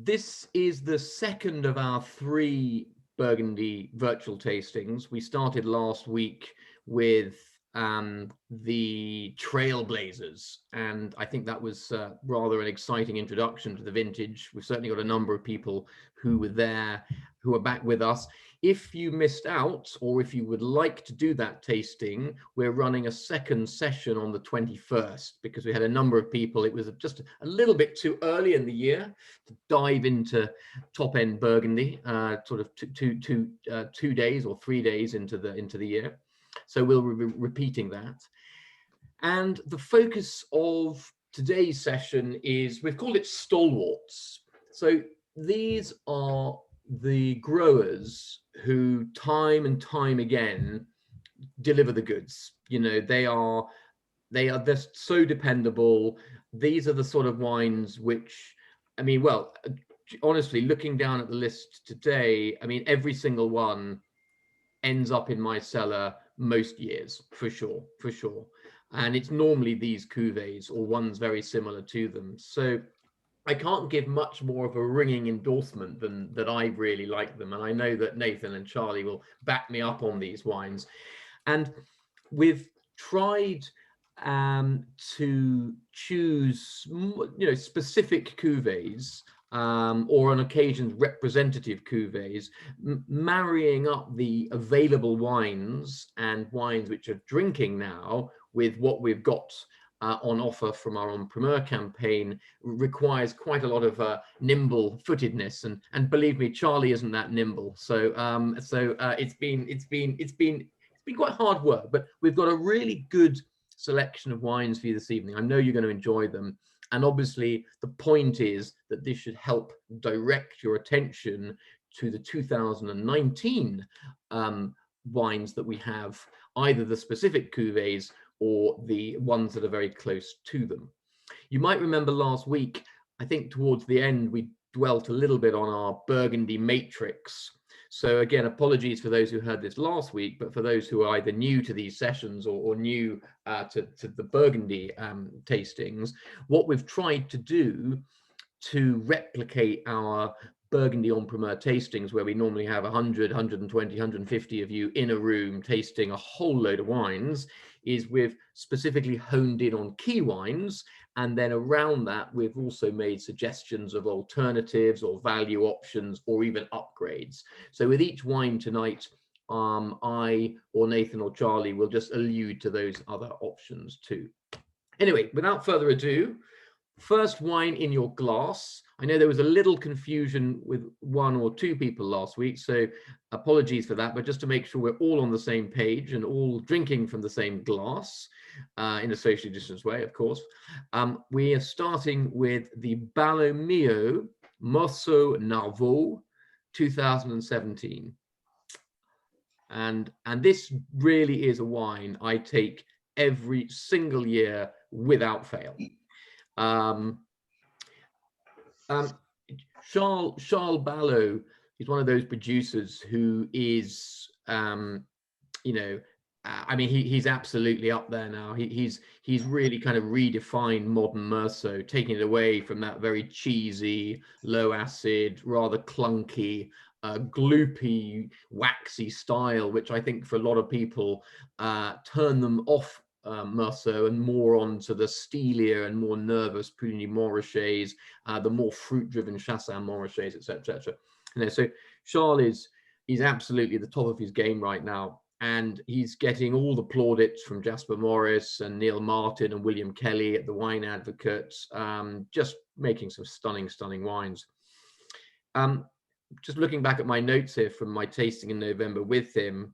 This is the second of our 3 Burgundy virtual tastings. We started last week with the Trailblazers, and I think that was rather an exciting introduction to the vintage. We've certainly got a number of people who were there, who are back with us. If you missed out, or if you would like to do that tasting, we're running a second session on the 21st, because we had a number of people. It was just a little bit too early in the year to dive into top-end Burgundy, sort of 2 days or 3 days into the year. So we'll be repeating that. And the focus of today's session is, we've called it Stalwarts. So these are the growers who time and time again deliver the goods. You know, they're so dependable. These are the sort of wines which, I mean, well, honestly, looking down at the list today, I mean, every single one ends up in my cellar most years, for sure. And it's normally these cuvées or ones very similar to them. So I can't give much more of a ringing endorsement than that I really like them. And I know that Nathan and Charlie will back me up on these wines. And we've tried to choose, specific cuvées, or on occasions representative cuvées, marrying up the available wines and wines which are drinking now with what we've got on offer from our En Primeur campaign. Requires quite a lot of nimble footedness, and believe me, Charlie isn't that nimble. So it's been quite hard work, but we've got a really good selection of wines for you this evening. I know you're going to enjoy them. And obviously, the point is that this should help direct your attention to the 2019 wines that we have, either the specific cuvées or the ones that are very close to them. You might remember last week, I think towards the end, we dwelt a little bit on our Burgundy Matrix. So again, apologies for those who heard this last week, but for those who are either new to these sessions or new to the Burgundy tastings, what we've tried to do to replicate our Burgundy En Primeur tastings, where we normally have 100, 120, 150 of you in a room tasting a whole load of wines, is we've specifically honed in on key wines. And then around that, we've also made suggestions of alternatives or value options or even upgrades. So with each wine tonight, I or Nathan or Charlie will just allude to those other options too. Anyway, without further ado, first wine in your glass. I know there was a little confusion with 1 or 2 people last week, so apologies for that, but just to make sure we're all on the same page and all drinking from the same glass, in a socially distanced way, of course. We are starting with the Balomio Meursault Narvaux 2017. And this really is a wine I take every single year without fail. Charles Ballot is one of those producers who is, I mean, he's absolutely up there now. He's really kind of redefined modern Meursault, taking it away from that very cheesy, low acid, rather clunky, gloopy, waxy style, which I think for a lot of people turn them off Meursault and more onto the steelier and more nervous Prunier-Montrachets, the more fruit-driven Chassagne-Montrachets, etc. So Charles he's absolutely at the top of his game right now, and he's getting all the plaudits from Jasper Morris and Neil Martin and William Kelly at the Wine Advocate, just making some stunning wines. Just looking back at my notes here from my tasting in November with him,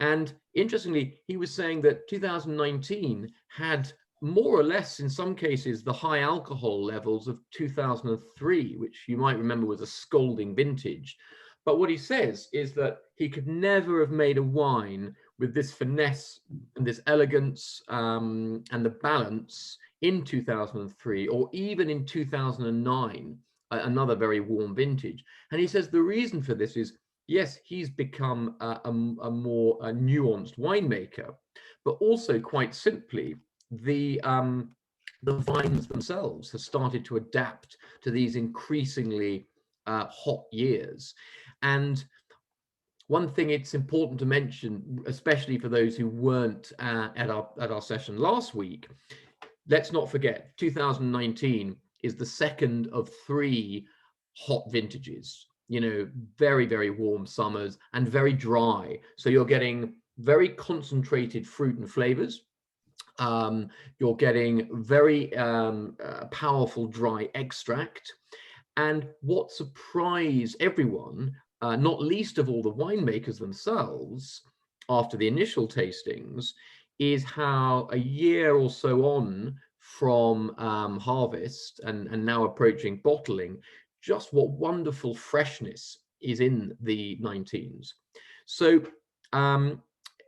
and interestingly, he was saying that 2019 had more or less, in some cases, the high alcohol levels of 2003, which you might remember was a scalding vintage. But what he says is that he could never have made a wine with this finesse and this elegance and the balance in 2003, or even in 2009, another very warm vintage. And he says the reason for this is, yes, he's become a more nuanced winemaker, but also quite simply, the the vines themselves have started to adapt to these increasingly hot years. And one thing it's important to mention, especially for those who weren't at our session last week, let's not forget 2019 is the second of 3 hot vintages. You know, very, very warm summers and very dry. So you're getting very concentrated fruit and flavors. You're getting very powerful dry extract. And what surprised everyone, not least of all the winemakers themselves, after the initial tastings, is how a year or so on from harvest and now approaching bottling, just what wonderful freshness is in the 19s. So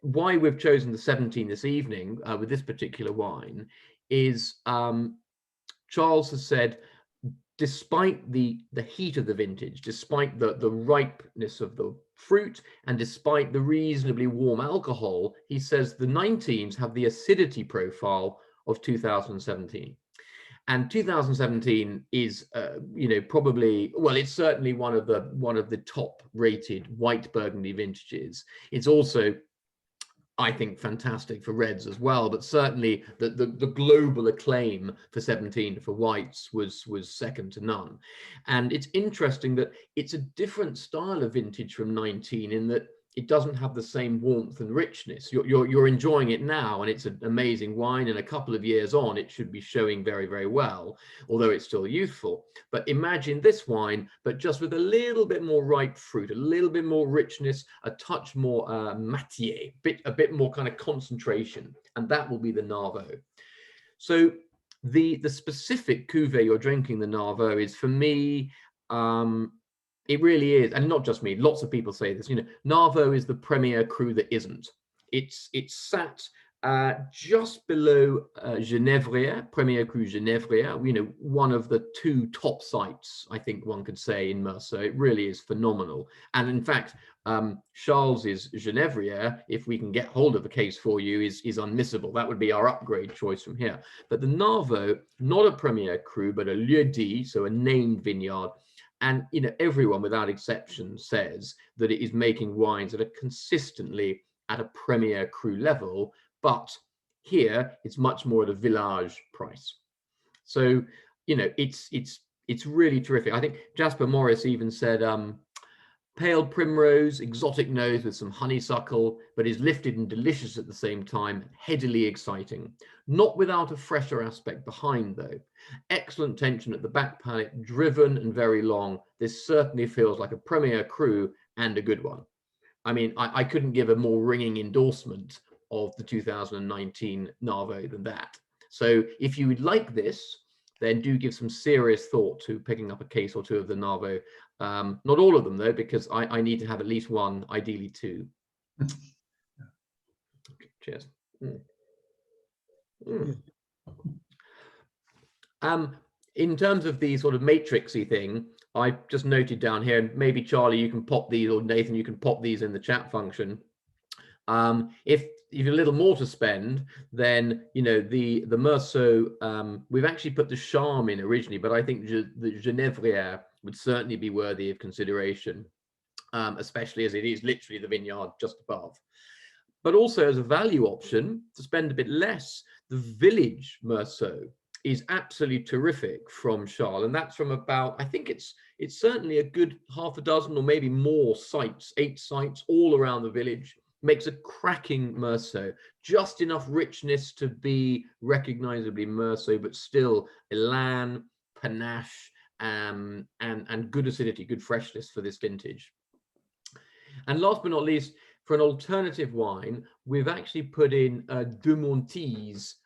why we've chosen the 17 this evening with this particular wine is Charles has said, despite the heat of the vintage, despite the ripeness of the fruit, and despite the reasonably warm alcohol, he says the 19s have the acidity profile of 2017. And 2017 is, you know, probably, well, it's certainly one of the top rated white Burgundy vintages. It's also, I think, fantastic for reds as well, but certainly the global acclaim for 17 for whites was second to none. And it's interesting that it's a different style of vintage from 19 in that it doesn't have the same warmth and richness. You're enjoying it now, and it's an amazing wine, and a couple of years on it should be showing very, very well, although it's still youthful. But imagine this wine, but just with a little bit more ripe fruit, a little bit more richness, a touch more matière, a bit more kind of concentration, and that will be the Narvaux. So the specific cuvée you're drinking, the Narvaux, is, for me, it really is, and not just me, lots of people say this, you know, Narvaux is the premier cru that isn't. It's sat just below Genévrier, Premier Cru Genévrier, you know, one of the 2 top sites, I think one could say, in Meursault. It really is phenomenal. And in fact, Charles's Genévrier, if we can get hold of a case for you, is unmissable. That would be our upgrade choice from here. But the Narvaux, not a Premier Cru, but a lieu dit, so a named vineyard. And, you know, everyone without exception says that it is making wines that are consistently at a Premier Cru level, but here it's much more at a village price. So, you know, it's really terrific. I think Jasper Morris even said, pale primrose, exotic nose with some honeysuckle, but is lifted and delicious at the same time, headily exciting. Not without a fresher aspect behind, though. Excellent tension at the back palate, driven and very long. This certainly feels like a Premier Cru, and a good one. I mean, I couldn't give a more ringing endorsement of the 2019 Narvaux than that. So if you would like this, then do give some serious thought to picking up a case or 2 of the Narvaux. Not all of them, though, because I need to have at least 1, ideally 2. Okay, cheers. In terms of the sort of matrixy thing, I just noted down here, and maybe Charlie, you can pop these, or Nathan, you can pop these in the chat function. If you've a little more to spend, then, you know, the Meursault, we've actually put the Charme in originally, but I think the Genévrier would certainly be worthy of consideration, especially as it is literally the vineyard just above. But also as a value option, to spend a bit less, the Village Meursault is absolutely terrific from Charles, and that's from about, I think it's certainly a good half a dozen or maybe more sites, 8 sites all around the village. Makes a cracking Meursault, just enough richness to be recognizably Meursault, but still elan, panache, and good acidity, good freshness for this vintage. And last but not least, for an alternative wine, we've actually put in De Monty's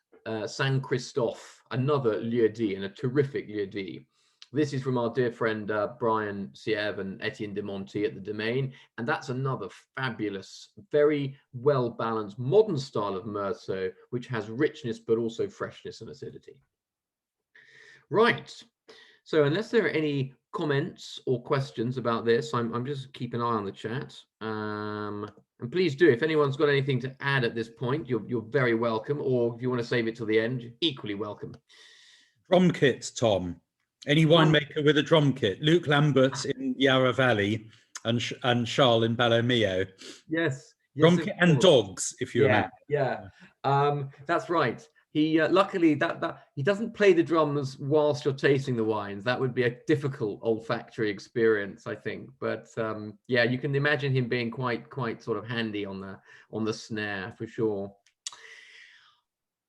Saint Christophe, another lieu dit, and a terrific lieu dit. This is from our dear friend Brian Siev and Etienne de Monty at the Domaine, and that's another fabulous, very well balanced modern style of Meursault, which has richness but also freshness and acidity. Right, so unless there are any comments or questions about this, I'm just keeping an eye on the chat, and please do, if anyone's got anything to add at this point, you're very welcome, or if you want to save it till the end, equally welcome. Drum kit, Tom. Any winemaker with a drum kit? Luke Lambert's in Yarra Valley and Charles in Balomio. Yes, yes, Drum kit and dogs, if you remember. Yeah. That's right. He luckily that he doesn't play the drums whilst you're tasting the wines. That would be a difficult olfactory experience, I think. But yeah, you can imagine him being quite sort of handy on the snare for sure.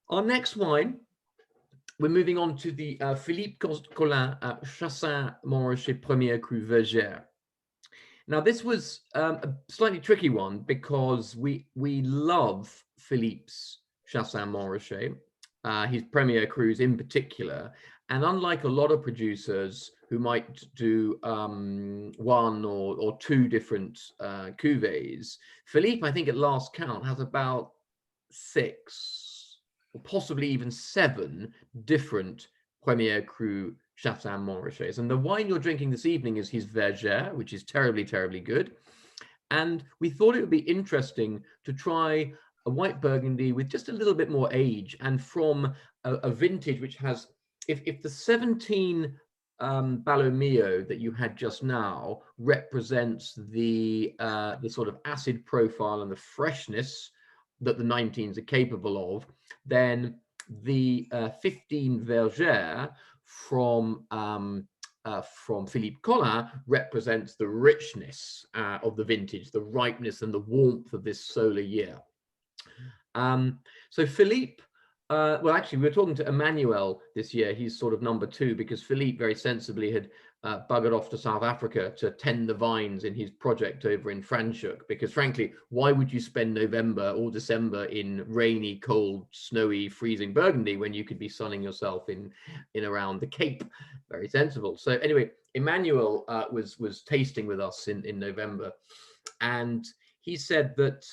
Our next wine, we're moving on to the Philippe Colin Chassagne-Montrachet Premier Cru Vergers. Now, this was a slightly tricky one because we love Philippe's Chassagne-Montrachet, his Premier Crus in particular. And unlike a lot of producers who might do one or two different cuvées, Philippe, I think at last count, has about 6 or possibly even 7 different Premier Cru Chassagne-Montrachets. And the wine you're drinking this evening is his Vergers, which is terribly, terribly good. And we thought it would be interesting to try a white Burgundy with just a little bit more age and from a vintage which has, if the 17 Balomio that you had just now represents the sort of acid profile and the freshness that the 19s are capable of, then the 15 Vergers from Philippe Colin represents the richness of the vintage, the ripeness and the warmth of this solar year. So Philippe, well, actually, we were talking to Emmanuel this year. He's sort of number 2 because Philippe very sensibly had buggered off to South Africa to tend the vines in his project over in Franschhoek. Because frankly, why would you spend November or December in rainy, cold, snowy, freezing Burgundy when you could be sunning yourself in around the Cape? Very sensible. So anyway, Emmanuel was tasting with us in November, and he said that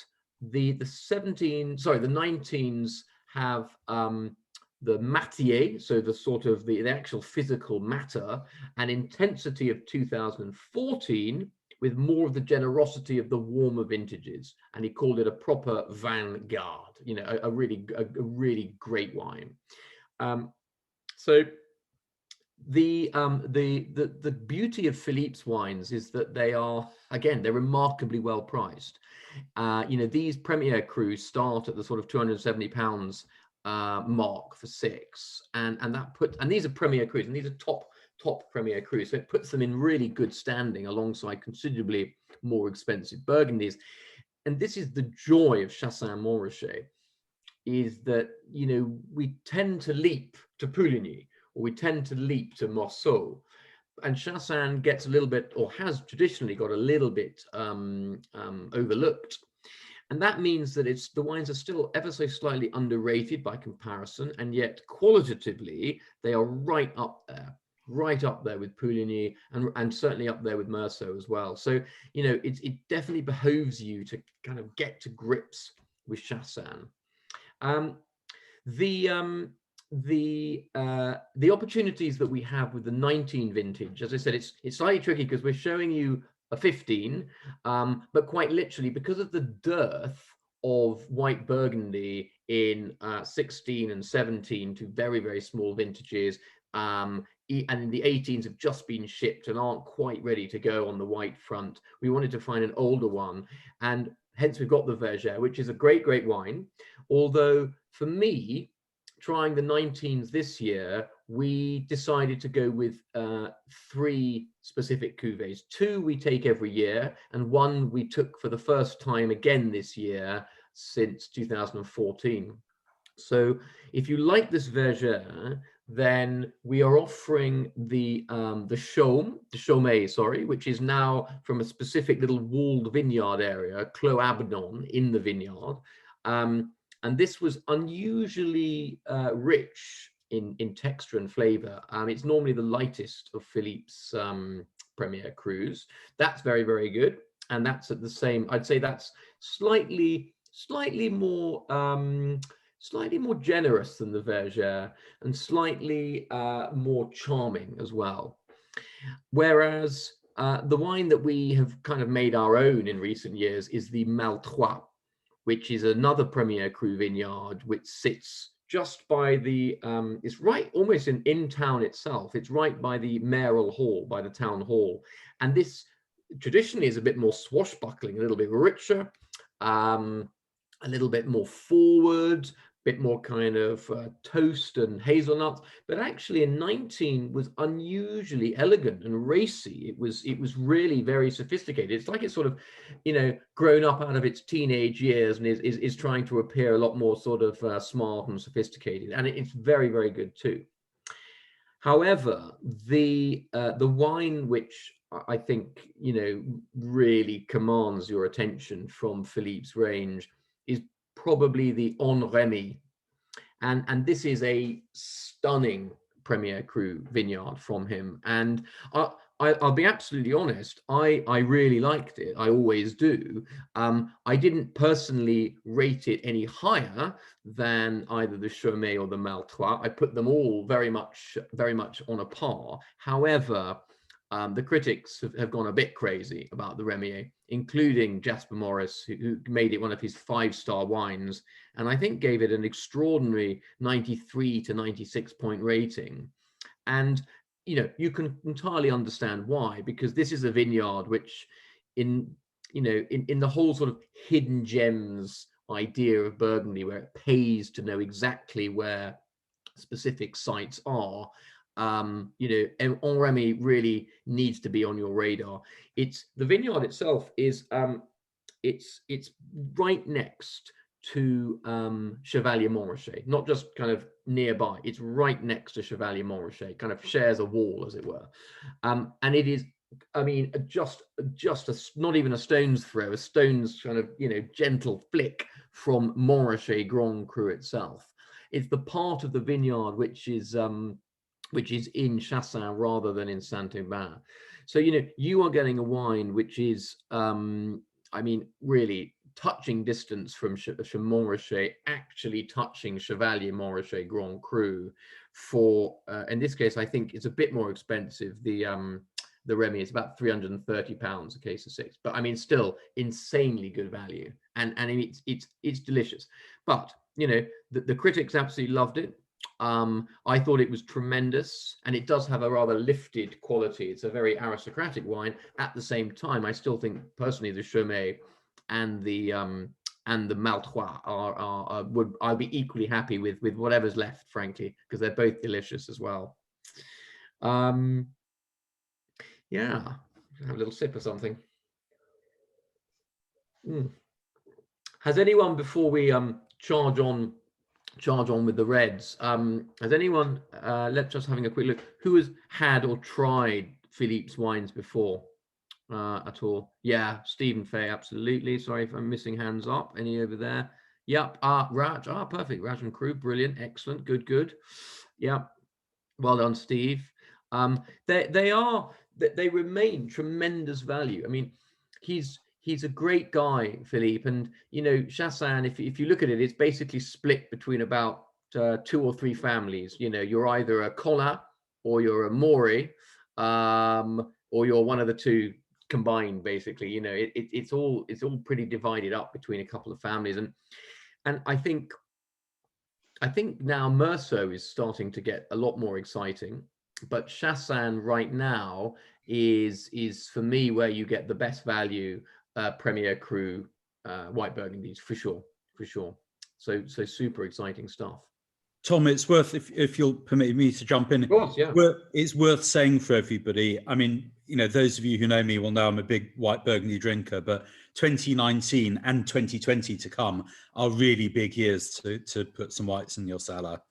the 19s have the matier, so the sort of the actual physical matter and intensity of 2014 with more of the generosity of the warmer vintages, and he called it a proper vanguard, you know, a really great wine. So the beauty of Philippe's wines is that they are, again, they're remarkably well priced. You know, these Premier Crus start at the sort of £270 mark for 6, and these are Premier Crus, and these are top Premier Crus, so it puts them in really good standing alongside considerably more expensive Burgundies. And this is the joy of Chassagne-Montrachet, is that, you know, we tend to leap to Pouligny, or we tend to leap to Meursault, and Chassagne gets a little bit, or has traditionally got a little bit overlooked. And that means that the wines are still ever so slightly underrated by comparison, and yet qualitatively they are right up there with Pouligny, and certainly up there with Meursault as well. So, you know, it definitely behoves you to kind of get to grips with Chassagne. The opportunities that we have with the 19 vintage, as I said, it's slightly tricky because we're showing you a 15, but quite literally because of the dearth of white Burgundy in 16 and 17 to very, very small vintages, and the 18s have just been shipped and aren't quite ready to go on the white front. We wanted to find an older one, and hence we've got the Vergers, which is a great wine. Although for me, trying the 19s this year, we decided to go with 3 specific cuvées. 2 we take every year, and 1 we took for the first time again this year since 2014. So if you like this Vergers, then we are offering the Chaumet, which is now from a specific little walled vineyard area, Clos in the vineyard. And this was unusually rich in texture and flavor. It's normally the lightest of Philippe's Premier Crus. That's very, very good. And that's at the same, I'd say that's slightly more generous than the Vergers, and slightly more charming as well. Whereas the wine that we have kind of made our own in recent years is the Maltroit, which is another Premier Cru vineyard, which sits just by the, it's right almost in town itself. It's right by the mayoral hall, by the town hall. And this traditionally is a bit more swashbuckling, a little bit richer, a little bit more forward, bit more kind of toast and hazelnuts, but actually in 19 was unusually elegant and racy. It was really very sophisticated. It's like it's sort of, you know, grown up out of its teenage years and is trying to appear a lot more sort of smart and sophisticated. And it's very, very good too. However, the wine which I think, you know, really commands your attention from Philippe's range is probably the En Remy, and this is a stunning Premier Cru vineyard from him. And I'll be absolutely honest, I really liked it. I always do. I didn't personally rate it any higher than either the Chaumet or the Maltroit. I put them all very much on a par. However, the critics have gone a bit crazy about the Remier, including Jasper Morris, who made it one of his 5-star wines, and I think gave it an extraordinary 93 to 96 point rating. And, you know, you can entirely understand why, because this is a vineyard which in the whole sort of hidden gems idea of Burgundy, where it pays to know exactly where specific sites are, you know, En Remy really needs to be on your radar. The vineyard itself is it's right next to Chassagne-Montrachet, not just kind of nearby. It's right next to Chassagne-Montrachet, kind of shares a wall, as it were. And it is, I mean, just not even a stone's throw, a stone's kind of, you know, gentle flick from Montrachet Grand Cru itself. It's the part of the vineyard which is in Chassagne rather than in Saint-Aubin. So, you know, you are getting a wine which is, I mean, really touching distance from Montrachet, actually touching Chassagne-Montrachet Grand Cru for, in this case, I think it's a bit more expensive. The Remy is about £330 a case of 6, but I mean, still insanely good value, and it's delicious. But, you know, the critics absolutely loved it. I thought it was tremendous, and it does have a rather lifted quality. It's a very aristocratic wine. At the same time, I still think personally the Chaumet and the Maltroit I'll be equally happy with whatever's left, frankly, because they're both delicious as well. Yeah, have a little sip of something. Has anyone, before we charge on with the reds, has anyone, let's just having a quick look, who has had or tried Philippe's wines before at all? Yeah, Stephen Fay, absolutely. Sorry if I'm missing hands up. Any over there? Yep. Raj, perfect. Raj and Crew, brilliant, excellent, good. Yeah, well done, Steve. They remain tremendous value. I mean, he's a great guy, Philippe, and, you know, Chassagne, if you look at it, it's basically split between about 2 or 3 families. You know, you're either a Colin or you're a Morey, or you're one of the two combined, basically. You know, it's all pretty divided up between a couple of families, and I think now Meursault is starting to get a lot more exciting, but Chassagne right now is for me where you get the best value Premier Cru white Burgundies, for sure. So super exciting stuff. Tom, it's worth, if you'll permit me to jump in. Of course, yeah. It's worth saying for everybody. I mean, you know, those of you who know me will know I'm a big white Burgundy drinker, but 2019 and 2020 to come are really big years to put some whites in your cellar.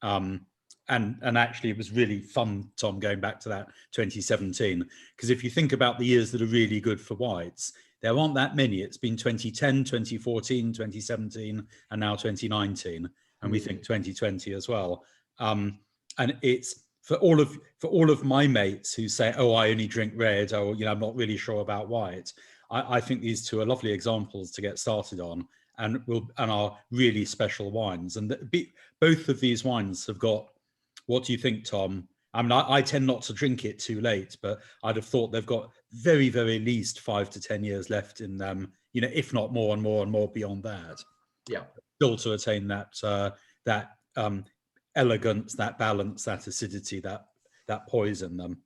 And actually, it was really fun, Tom, going back to that 2017, because if you think about the years that are really good for whites, there aren't that many. It's been 2010, 2014, 2017, and now 2019. And we think 2020 as well. And it's for all of my mates who say, "Oh, I only drink red," or, you know, I'm not really sure about white. I think these two are lovely examples to get started on, and are really special wines. And both of these wines have got. What do you think, Tom? I mean, I tend not to drink it too late, but I'd have thought they've got very, very least 5 to 10 years left in them. You know, if not more and more and more beyond that. Yeah. Still to attain that elegance, that balance, that acidity, that poise in them.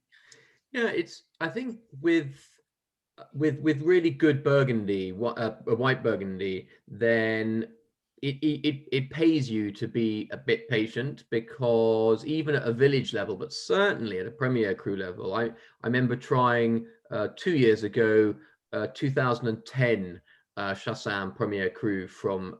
Yeah, I think with really good Burgundy, a white Burgundy, then it pays you to be a bit patient, because even at a village level, but certainly at a Premier Cru level, I remember trying 2 years ago, 2010 Chassagne Premier Cru from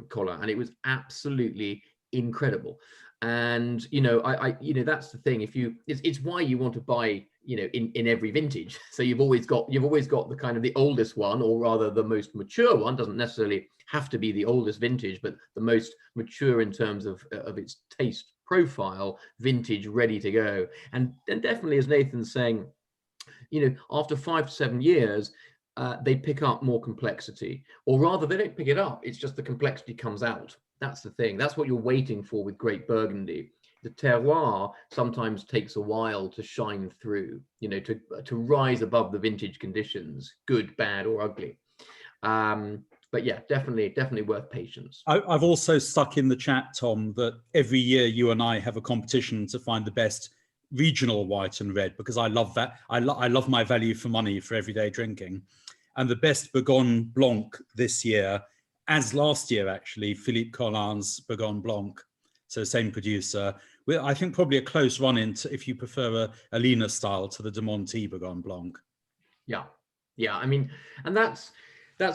Colin, and it was absolutely incredible. And that's the thing. It's why you want to buy in every vintage. So you've always got the kind of the oldest one, or rather the most mature one. Doesn't necessarily have to be the oldest vintage, but the most mature in terms of its taste profile, vintage, ready to go. And definitely, as Nathan's saying, after 5 to 7 years, they pick up more complexity, or rather they don't pick it up. It's just the complexity comes out. That's the thing. That's what you're waiting for with great Burgundy. The terroir sometimes takes a while to shine through, to rise above the vintage conditions, good, bad, or ugly. But yeah, definitely worth patience. I've also stuck in the chat, Tom, that every year you and I have a competition to find the best regional white and red, because I love that. I love my value for money for everyday drinking. And the best Bourgogne Blanc this year, as last year actually, Philippe Colin's Bourgogne Blanc. So same producer. I think probably a close run into, if you prefer a leaner style, to the de Monty Bourgogne Blanc. Yeah. I mean, and that's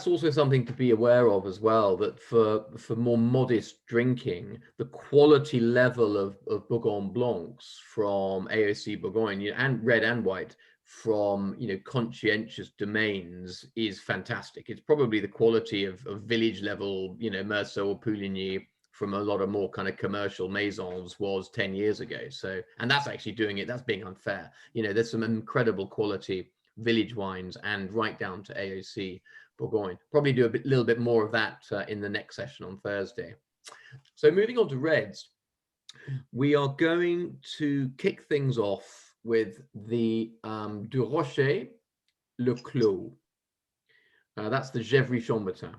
also something to be aware of as well, that for more modest drinking, the quality level of Bourgogne Blancs from AOC Bourgogne, and red and white from conscientious domains, is fantastic. It's probably the quality of village level, Meursault or Pouligny from a lot of more kind of commercial maisons was 10 years ago. So, and that's actually doing it. That's being unfair. There's some incredible quality village wines, and right down to AOC Bourgogne. Probably do a little bit more of that in the next session on Thursday. So moving on to reds, we are going to kick things off with the Duroché, Le Clos. That's the Gevrey-Chambertin.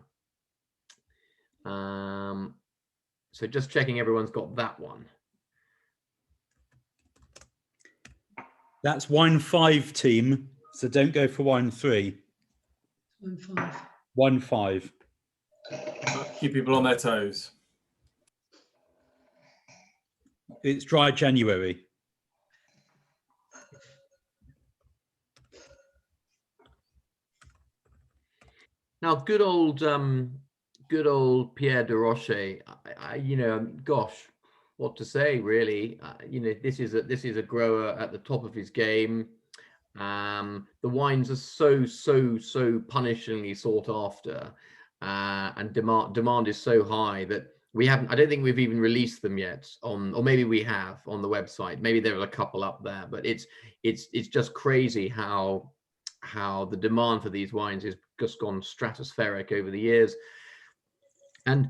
So just checking everyone's got that one. That's wine 5, team. So don't go for wine 3. Wine 5. Wine 5. Keep people on their toes. It's dry January. Now, good old Pierre Duroché. Gosh, what to say, really? This is a grower at the top of his game. The wines are so punishingly sought after, and demand is so high that we haven't. I don't think we've even released them yet on, or maybe we have on the website. Maybe there are a couple up there, but it's just crazy how the demand for these wines has just gone stratospheric over the years. And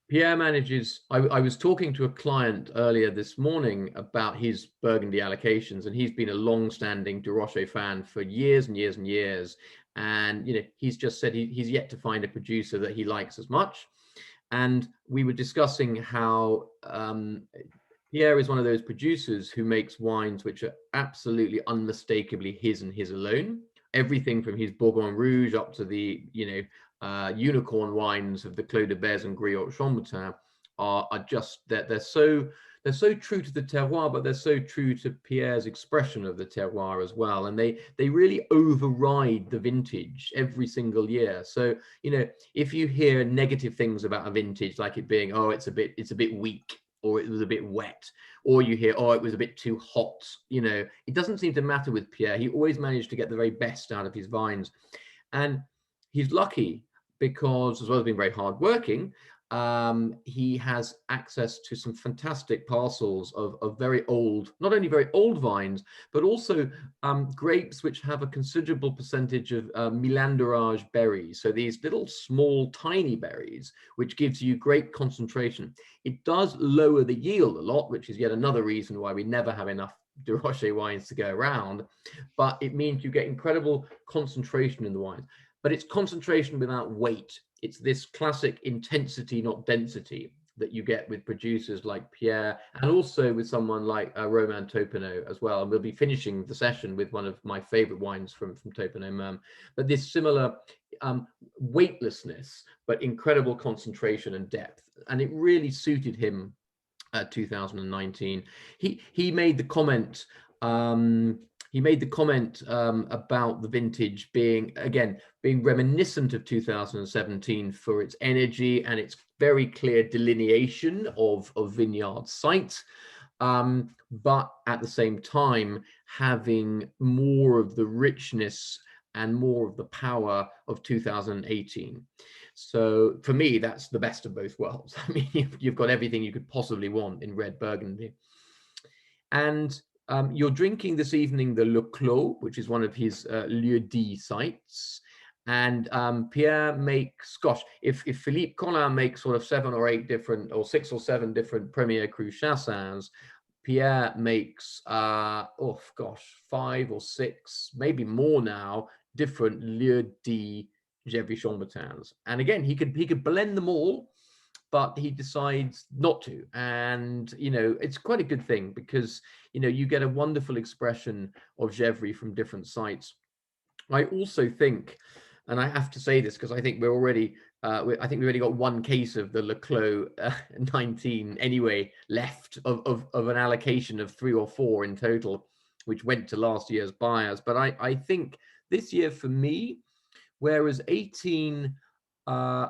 Pierre manages, I was talking to a client earlier this morning about his Burgundy allocations, and he's been a long-standing Duroché fan for years and years and years. And, he's just said he's yet to find a producer that he likes as much. And we were discussing how Pierre is one of those producers who makes wines which are absolutely unmistakably his and his alone. Everything from his Bourgogne Rouge up to the, unicorn wines of the Clos de Bèze and Riotte-Chambertin are just that they're so true to the terroir, but they're so true to Pierre's expression of the terroir as well. And they really override the vintage every single year. So, if you hear negative things about a vintage, like it being, it's a bit weak, or it was a bit wet, or you hear, it was a bit too hot, it doesn't seem to matter with Pierre. He always managed to get the very best out of his vines. And he's lucky because, as well as being very hardworking, he has access to some fantastic parcels of very old, not only very old vines, but also grapes which have a considerable percentage of Milanderage berries. So these little small tiny berries, which gives you great concentration. It does lower the yield a lot, which is yet another reason why we never have enough Duroché wines to go around, but it means you get incredible concentration in the wines. But it's concentration without weight. It's this classic intensity, not density. that you get with producers like Pierre, and also with someone like Roma Topano as well. And we'll be finishing the session with one of my favorite wines from Taupenot-Merme. But this similar weightlessness, but incredible concentration and depth. And it really suited him 2019. He made the comment about the vintage being reminiscent of 2017 for its energy and its very clear delineation of vineyard sites, but at the same time having more of the richness and more of the power of 2018. So for me, that's the best of both worlds. I mean, you've got everything you could possibly want in red Burgundy. And you're drinking this evening the Le Clos, which is one of his lieu dits sites. And Pierre makes, gosh, if Philippe Colin makes sort of 7 or 8 different, or 6 or 7 different Premier Cru Chassagne, Pierre makes, 5 or 6, maybe more now, different lieu dits Gevrey-Chambertins. And again, he could blend them all, but he decides not to. And, you know, it's quite a good thing because, you know, you get a wonderful expression of Gevrey from different sites. I also think, and I have to say this because I think we're already, I think we've already got one case of the Le Clos 19 anyway left of an allocation of 3 or 4 in total, which went to last year's buyers. But I think this year for me, whereas 18, I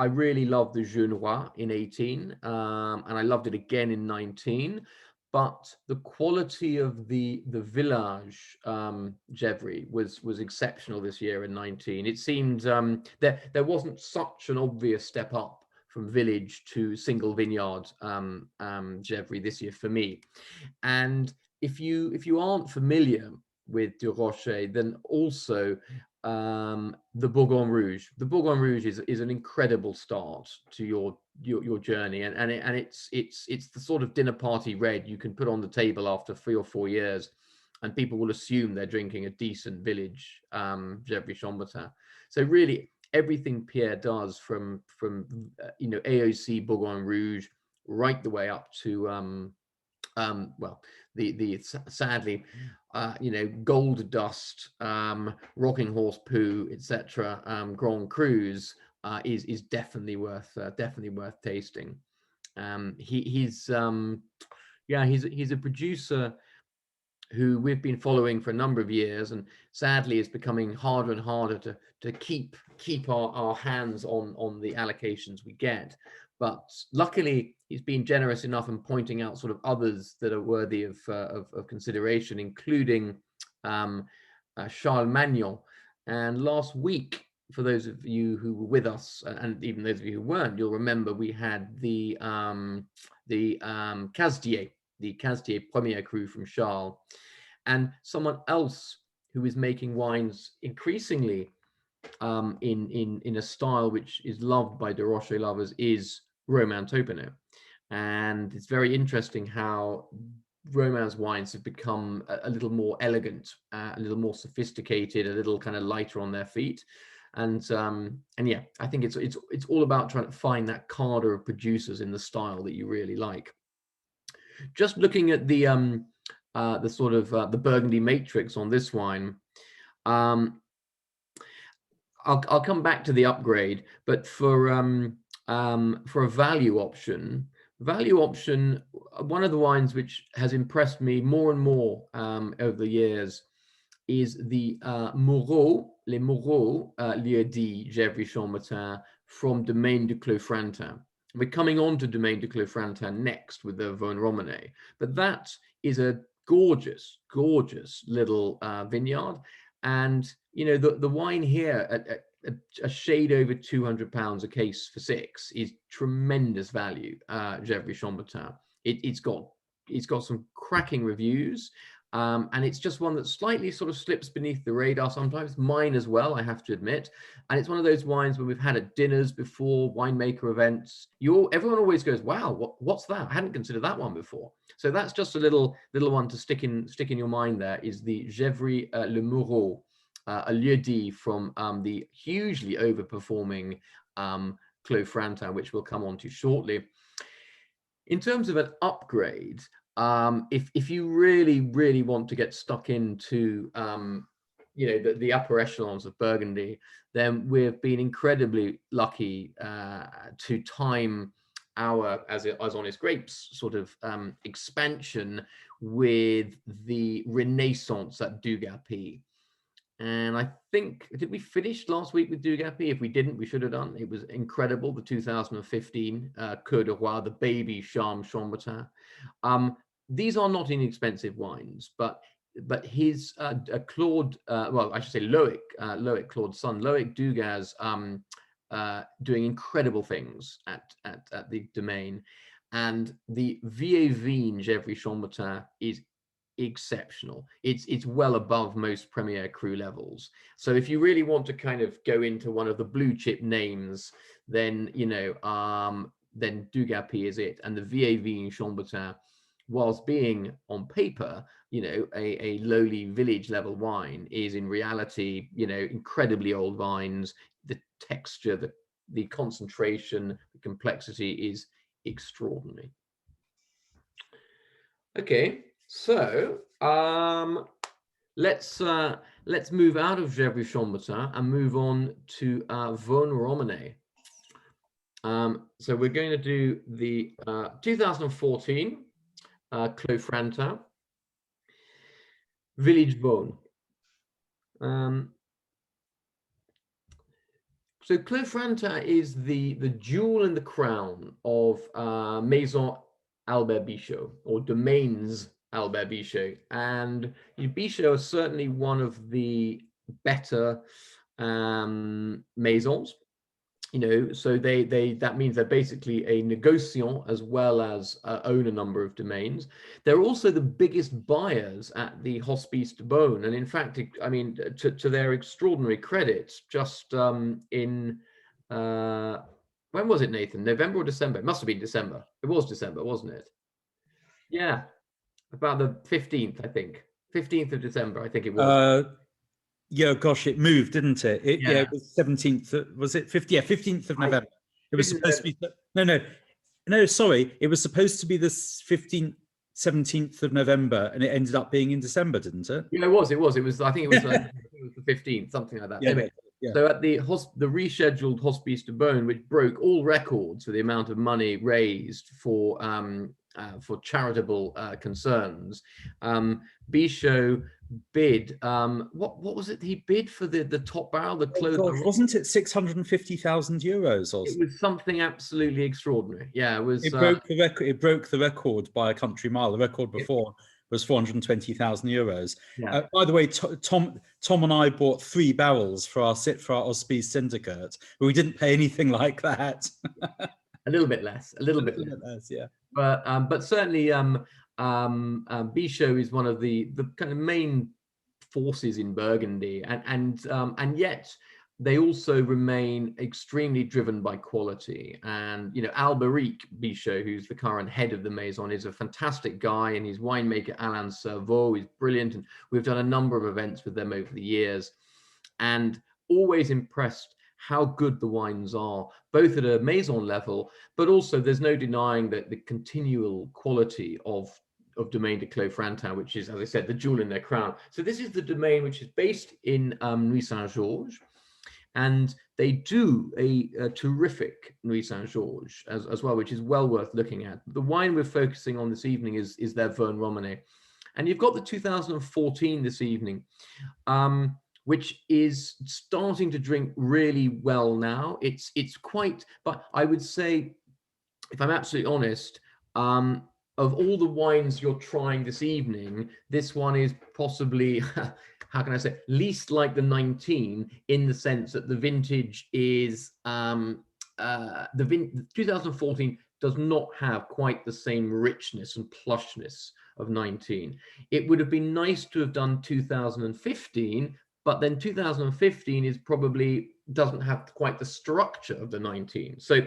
really loved the Genevois in 18, and I loved it again in 19. But the quality of the village Gevrey was exceptional this year in 19. It seemed there wasn't such an obvious step up from village to single vineyard Gevrey this year for me. And if you aren't familiar with Duroché, then also the Bourgogne Rouge. The Bourgogne Rouge is an incredible start to your journey, and it's the sort of dinner party red you can put on the table after 3 or 4 years, and people will assume they're drinking a decent village Gevrey-Chambertin. So really, everything Pierre does from you know, AOC Bourgogne Rouge right the way up to well, the sadly, you know, gold dust, rocking horse poo, etc. Grand Crus is definitely worth tasting. He's a producer who we've been following for a number of years, and sadly is becoming harder and harder to keep our hands on the allocations we get. But luckily, he's been generous enough in pointing out sort of others that are worthy of consideration, including Charles Magnon. And last week, for those of you who were with us, and even those of you who weren't, you'll remember we had the Casdier Premier Cru from Charles, and someone else who is making wines increasingly in a style which is loved by Duroché lovers is Roma Topano. And it's very interesting how Roma's wines have become a little more elegant, a little more sophisticated, a little kind of lighter on their feet. And yeah, I think it's all about trying to find that cadre of producers in the style that you really like. Just looking at the sort of the Burgundy Matrix on this wine, I'll come back to the upgrade, but for a value option, one of the wines which has impressed me more and more over the years is the Morey-Saint-Denis lieu dits Gevrey-Chambertin from Domaine De Clefrantan. We're coming on to Domaine De Clefrantan next with the Vosne-Romanée, but that is a gorgeous little vineyard. And you know, the wine here at a shade over £200 a case for 6 is tremendous value. Gevrey-Chambertin. It's got some cracking reviews, and it's just one that slightly sort of slips beneath the radar sometimes. Mine as well, I have to admit. And it's one of those wines when we've had at dinners before, winemaker events. Everyone always goes, "Wow, what's that? I hadn't considered that one before." So that's just a little one to stick in your mind. There is the Gevrey Le Morey, a lieu dit from the hugely overperforming Clefrantan, which we'll come on to shortly. In terms of an upgrade, if you really want to get stuck into the upper echelons of Burgundy, then we've been incredibly lucky to time our as honest grapes sort of expansion with the Renaissance at Dugapy. And I think, did we finish last week with Dugapy? If we didn't, we should have done. It was incredible, the 2015 Côte d'Ivoire, the baby Chassagne-Montrachet. These are not inexpensive wines, but his Claude, well, I should say Loic, Claude's son, Loic Dugas, doing incredible things at the Domaine. And the Vieille Vigne Gevrey-Chambertin is exceptional. It's well above most Premier Cru levels. So if you really want to kind of go into one of the blue chip names, then then Dugapy is it. And the Vieille Vigne Chambertin, whilst being on paper, a lowly village level wine, is in reality, incredibly old vines. The texture, the concentration, the complexity is extraordinary. Okay, so let's move out of Gevrey-Chambertin and move on to Vosne-Romanée. So we're going to do the 2014 Clefrantan Village Vosne. So Clefrantan is the jewel in the crown of Maison Albert Bichot, or Domaines Albert Bichot, and Bichot is certainly one of the better maisons. So that means they're basically a negociant as well as own a number of domains. They're also the biggest buyers at the Hospice de Beaune, and in fact, I mean, to their extraordinary credit, just in when was it, Nathan? November or December? It must have been December. It was December, wasn't it? Yeah, about the 15th, I think. 15th of December, I think it was. Yeah, gosh, it moved, didn't it? Yeah, it was 17th. Was it 15th? Yeah, 15th of November. It was supposed to be. No, sorry. It was supposed to be the 15th, 17th of November, and it ended up being in December, didn't it? Yeah, it was. I think it was, it was the 15th, something like that. Yeah, anyway, yeah. So at the rescheduled Hospice de Beaune, which broke all records for the amount of money raised for charitable concerns, Bichot bid what was it he bid for the top barrel, the Clos? Oh gosh, wasn't it 650,000 euros or it was something absolutely extraordinary. Yeah, it was. It broke the record. It broke the record by a country mile. The record before was 420,000 euros. Yeah. By the way, Tom and I bought 3 barrels for our Hospice syndicate, but we didn't pay anything like that. A little bit less, yeah. But certainly, Bichot is one of the kind of main forces in Burgundy, and yet they also remain extremely driven by quality. And Alberic Bichot, who's the current head of the Maison, is a fantastic guy, and his winemaker Alain Serveau is brilliant. And we've done a number of events with them over the years, and always impressed how good the wines are, both at a Maison level, but also there's no denying that the continual quality of Domaine De Clefrantan, which is, as I said, the jewel in their crown. So this is the domain which is based in Nuits Saint-Georges, and they do a terrific Nuits Saint-Georges as well, which is well worth looking at. The wine we're focusing on this evening is their Vosne-Romanée. And you've got the 2014 this evening, which is starting to drink really well now. It's quite, but I would say, if I'm absolutely honest, of all the wines you're trying this evening, this one is possibly, how can I say, least like the 19, in the sense that the vintage is, 2014 does not have quite the same richness and plushness of 19. It would have been nice to have done 2015, but then 2015 is probably doesn't have quite the structure of the 19. So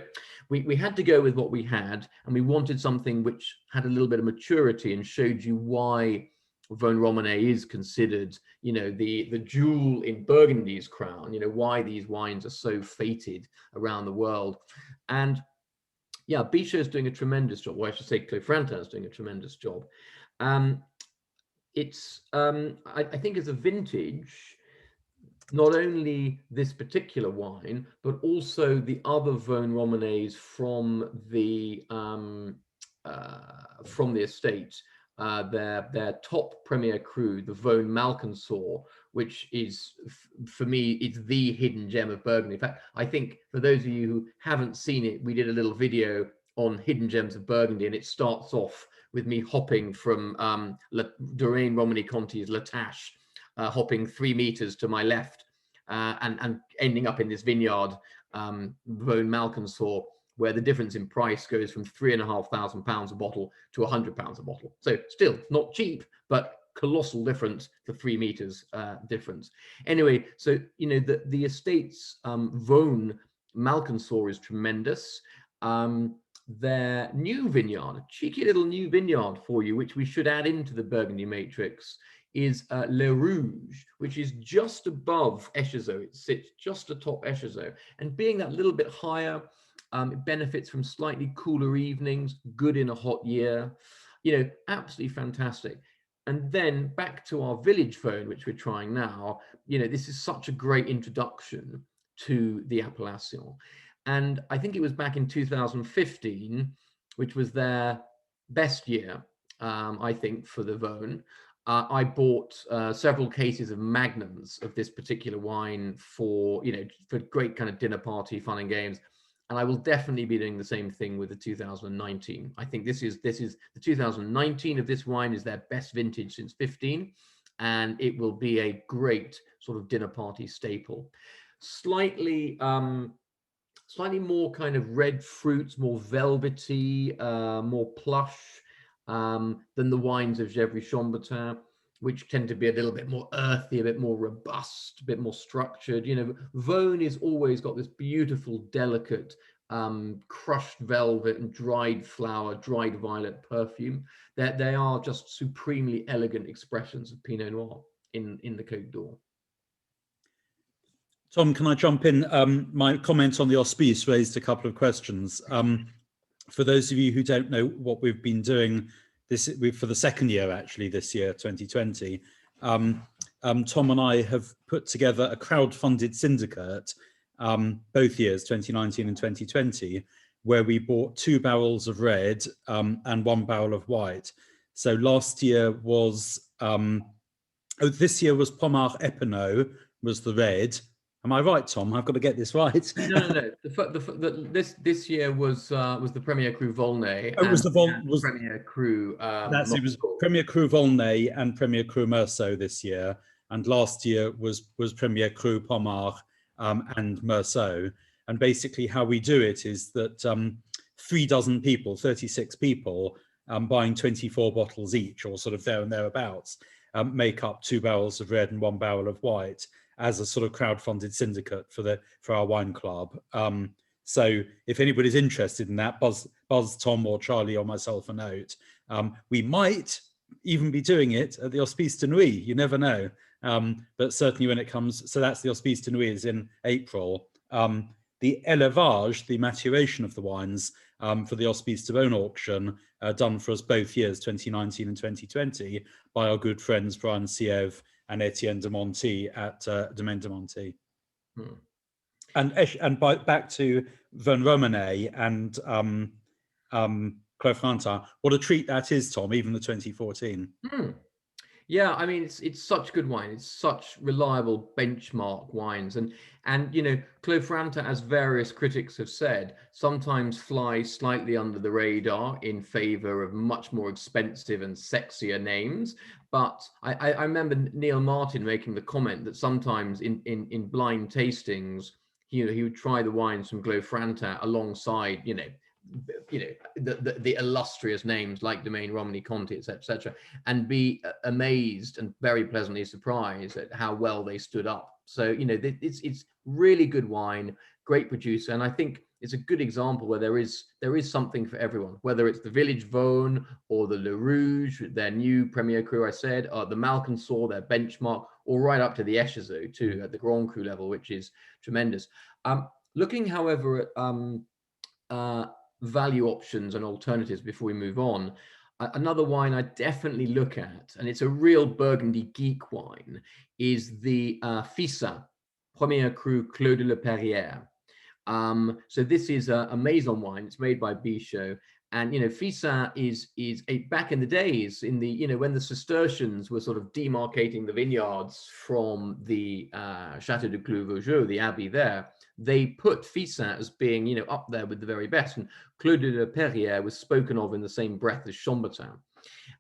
we had to go with what we had, and we wanted something which had a little bit of maturity and showed you why Vosne-Romanée is considered, you know, the jewel in Burgundy's crown, you know, why these wines are so fated around the world. And yeah, Bichot is doing a tremendous job. Well, I should say Clefrantin is doing a tremendous job. I think as a vintage, not only this particular wine, but also the other Vosne-Romanées from the estate, their top premier cru, the Vosne Malconsour, which is, for me, it's the hidden gem of Burgundy. In fact, I think for those of you who haven't seen it, we did a little video on hidden gems of Burgundy, and it starts off with me hopping from Domaine Conti's La Tâche, hopping 3 meters to my left, and ending up in this vineyard, Vosne Malconsour, where the difference in price goes from £3,500 a bottle to £100 a bottle. So still not cheap, but colossal difference for 3 meters difference. Anyway, so you know the estate's Vosne Malconsour is tremendous. Their new vineyard, a cheeky little new vineyard for you, which we should add into the Burgundy Matrix, is Le Rouge, which is just above Echezeaux. It sits just atop Echezeaux, and being that little bit higher, it benefits from slightly cooler evenings, good in a hot year, you know, absolutely fantastic. And then back to our village phone, which we're trying now, you know, this is such a great introduction to the appellation. And I think it was back in 2015, which was their best year, I think, for the Vosne. I bought several cases of magnums of this particular wine for, you know, for great kind of dinner party, fun and games. And I will definitely be doing the same thing with the 2019. I think this is the 2019 of this wine is their best vintage since 15, and it will be a great sort of dinner party staple. Slightly more kind of red fruits, more velvety, more plush than the wines of Gevrey-Chambertin, which tend to be a little bit more earthy, a bit more robust, a bit more structured. You know, Vosne has always got this beautiful, delicate, crushed velvet and dried flower, dried violet perfume. They are just supremely elegant expressions of Pinot Noir in the Côte d'Or. Tom, can I jump in? My comment on the Hospice raised a couple of questions. For those of you who don't know what we've been doing for the second year, actually, this year, 2020, Tom and I have put together a crowd-funded syndicate, both years, 2019 and 2020, where we bought 2 barrels of red and 1 barrel of white. So last year was, this year was Pommard Epinot, was the red. Am I right, Tom? I've got to get this right. No. This year was the Premier Cru Volnay. Oh, it was Premier Cru. It was Premier Cru Volnay and Premier Cru Meursault this year, and last year was Premier Cru Pommard and Meursault. And basically, how we do it is that 36 people, buying 24 bottles each, or sort of there and thereabouts, make up 2 barrels of red and 1 barrel of white, as a sort of crowd-funded syndicate for our wine club. So if anybody's interested in that, buzz Tom or Charlie or myself a note. We might even be doing it at the Hospice de Nuits, you never know. But certainly when it comes, so that's the Hospice de Nuits is in April. The élevage, the maturation of the wines for the Hospice de Beaune auction, done for us both years, 2019 and 2020, by our good friends Brian Siev and Etienne de Monty at Domaine de Monty. And back to Vosne-Romanée and Clefrantin, what a treat that is, Tom, even the 2014. Yeah, I mean, it's such good wine. It's such reliable benchmark wines. And you know, Clefrantin, as various critics have said, sometimes flies slightly under the radar in favor of much more expensive and sexier names. But I remember Neil Martin making the comment that sometimes in blind tastings, he would try the wines from Clefrantin alongside, the illustrious names like Domaine Romany, Conti, etc., and be amazed and very pleasantly surprised at how well they stood up So, you know, it's really good wine, great producer. And I think it's a good example where there is something for everyone, whether it's the Village Vosne or the Le Rouge, their new Premier Cru, I said, or the Malconsour, their benchmark, or right up to the Echezeaux too, at the Grand Cru level, which is tremendous. Looking, however, at value options and alternatives before we move on, another wine I definitely look at, and it's a real Burgundy geek wine, is the Fissa Premier Cru Clos de la Perrière. So this is a maison wine. It's made by Bichot, and you know, Fissa is back in the days, in the, you know, when the Cistercians were sort of demarcating the vineyards from the Château de Clos-Vougeot, the abbey there. They put Fissa as being, you know, up there with the very best, and Clos de la Perrière was spoken of in the same breath as Chambertin.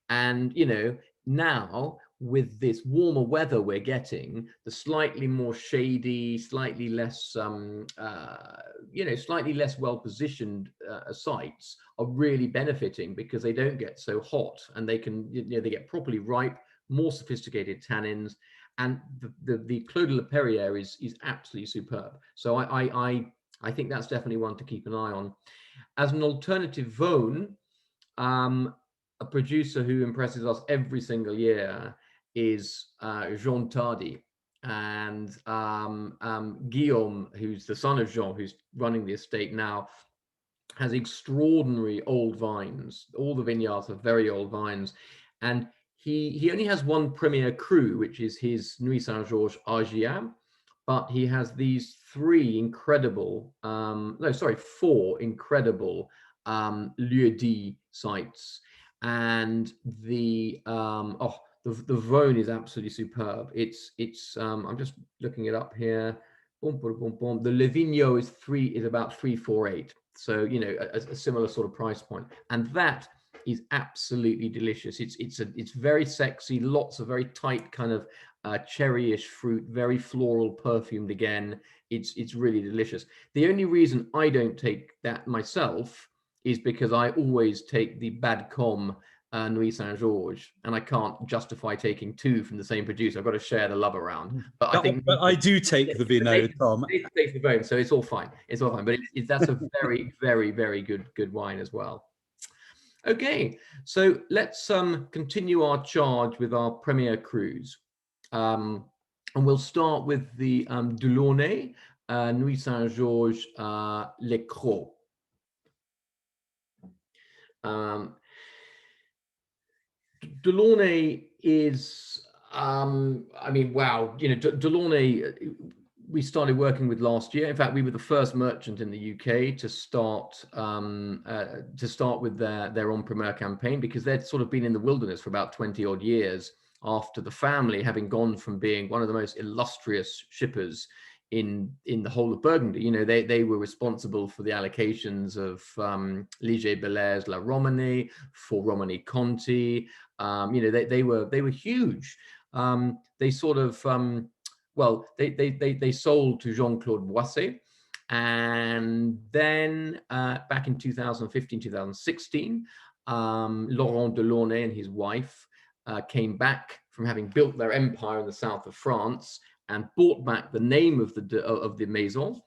And you know, now with this warmer weather we're getting, the slightly more shady, slightly less, you know, slightly less well-positioned sites are really benefiting, because they don't get so hot, and they can, you know, they get properly ripe, more sophisticated tannins, and the Clos de la Perrière is absolutely superb. So I think that's definitely one to keep an eye on. As an alternative Vosne, a producer who impresses us every single year is Jean Tardy, and Guillaume, who's the son of Jean, who's running the estate now, has extraordinary old vines. All the vineyards are very old vines, and he only has one Premier Cru, which is his Nuits Saint-Georges Argiat, but he has these four incredible lieu sites, and the Vosne is absolutely superb. It's I'm just looking it up here. Boom, boom, boom, boom. The Le Vigneault is about 348. So, you know, a similar sort of price point, and that is absolutely delicious. It's very sexy, lots of very tight kind of cherryish fruit, very floral, perfumed again. It's really delicious. The only reason I don't take that myself is because I always take the Badcom Nuits Saint-Georges, and I can't justify taking two from the same producer. I've got to share the love around. But I do take the Vino, Tom. It takes the bone, so it's all fine. It's all fine. But that's a very, very, very good wine as well. Okay, so let's continue our charge with our Premier Crus. And we'll start with the Delaunay, Nuits Saint-Georges, Les Crots. Delaunay is, I mean, wow, you know, Delaunay, we started working with last year. In fact, we were the first merchant in the UK to start with their En Primeur campaign, because they'd sort of been in the wilderness for about 20 odd years after the family having gone from being one of the most illustrious shippers in the whole of Burgundy. You know, they were responsible for the allocations of Ligier Belair's La Romanée, for Romani Conti. You know, they were huge. They sort of they sold to Jean-Claude Boisset, and then back in 2015, 2016, Laurent Delaunay and his wife came back from having built their empire in the south of France and bought back the name of the maison.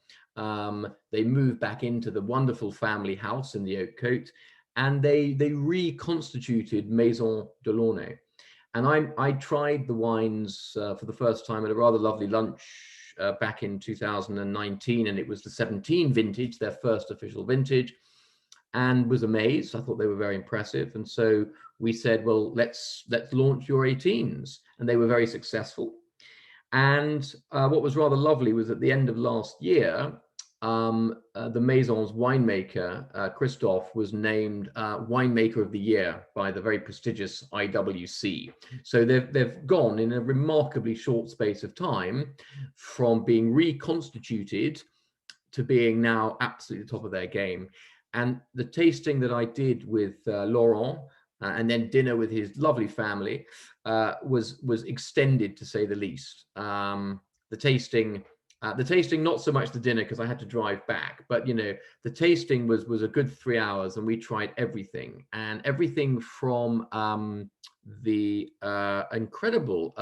They moved back into the wonderful family house in the Haute Côte, and they reconstituted Maison Delaunay. And I tried the wines for the first time at a rather lovely lunch back in 2019, and it was the 17 vintage, their first official vintage, and was amazed. I thought they were very impressive, and so we said, well, let's launch your 18s, and they were very successful. And what was rather lovely was at the end of last year, the Maison's winemaker, Christophe, was named Winemaker of the Year by the very prestigious IWC. So they've gone in a remarkably short space of time from being reconstituted to being now absolutely top of their game. And the tasting that I did with Laurent, and then dinner with his lovely family, was extended, to say the least. The tasting The tasting, not so much the dinner because I had to drive back, but the tasting was a good 3 hours, and we tried everything, and everything from the incredible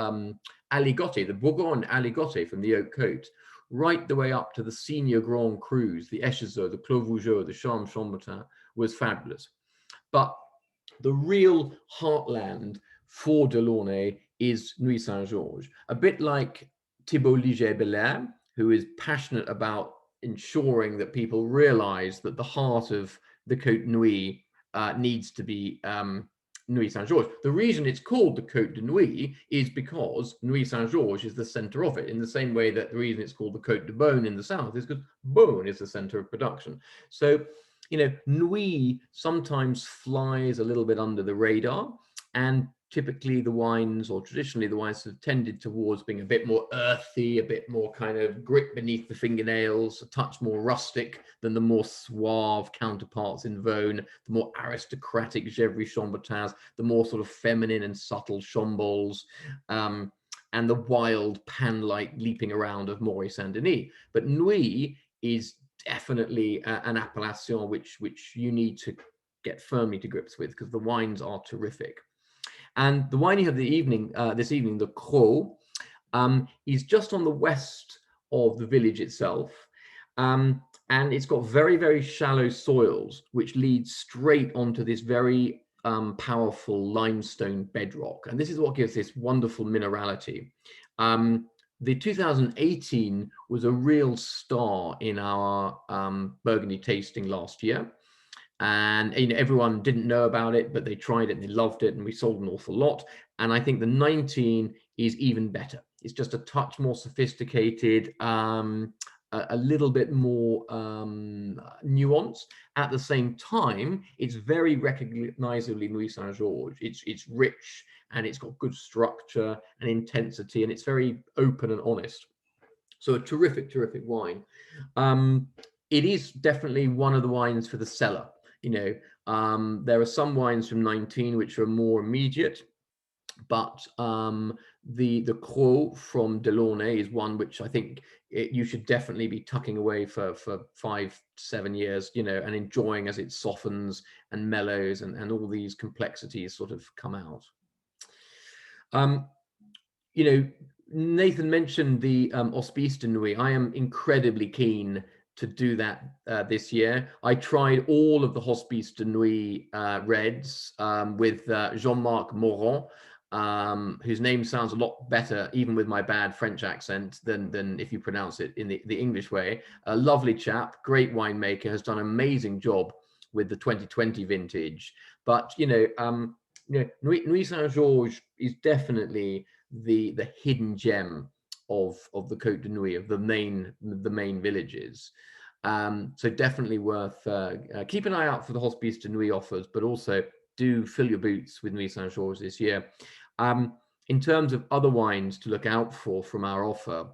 aligoté, the Bourgogne aligoté from the Haute Côte, right the way up to the senior Grand Crus, the Echezeaux, the Clos Vougeot, the Chassagne-Montrachet, was fabulous. But the real heartland for Delaunay is Nuits Saint-Georges, a bit like Thibault Ligier-Belair, who is passionate about ensuring that people realize that the heart of the Côte Nuit needs to be Nuits Saint-Georges. The reason it's called the Côte de Nuit is because Nuits Saint-Georges is the center of it, in the same way that the reason it's called the Côte de Beaune in the south is because Beaune is the center of production. So, Nuit sometimes flies a little bit under the radar, and typically the wines, or traditionally the wines, have tended towards being a bit more earthy, a bit more kind of grit beneath the fingernails, a touch more rustic than the more suave counterparts in Vosne, the more aristocratic Gevrey-Chambertins, the more sort of feminine and subtle Chambols, and the wild pan-like leaping around of Morey-Saint-Denis. But Nuits is definitely an appellation which you need to get firmly to grips with, because the wines are terrific. And the wine you have this evening, the Clos, is just on the west of the village itself. And it's got very, very shallow soils, which lead straight onto this very powerful limestone bedrock. And this is what gives this wonderful minerality. The 2018 was a real star in our Burgundy tasting last year. And everyone didn't know about it, but they tried it and they loved it, and we sold an awful lot. And I think the 19 is even better. It's just a touch more sophisticated, a little bit more nuanced. At the same time, it's very recognizably Nuits Saint-Georges. It's rich, and it's got good structure and intensity, and it's very open and honest. So a terrific, terrific wine. It is definitely one of the wines for the cellar. There are some wines from 19 which are more immediate, but the Cros from Delaunay is one which I think you should definitely be tucking away for 5-7 years, and enjoying as it softens and mellows, and all these complexities sort of come out. Nathan mentioned the Hospice de Nuit. I am incredibly keen to do that this year. I tried all of the Hospice de Nuit reds with Jean-Marc Morand, whose name sounds a lot better, even with my bad French accent, than if you pronounce it in the English way. A lovely chap, great winemaker, has done an amazing job with the 2020 vintage. But Nuits Saint-Georges is definitely the hidden gem of the Côte de Nuit, of the main villages. So definitely worth keep an eye out for the Hospice de Nuit offers, but also do fill your boots with Nuits Saint-Georges this year. In terms of other wines to look out for from our offer,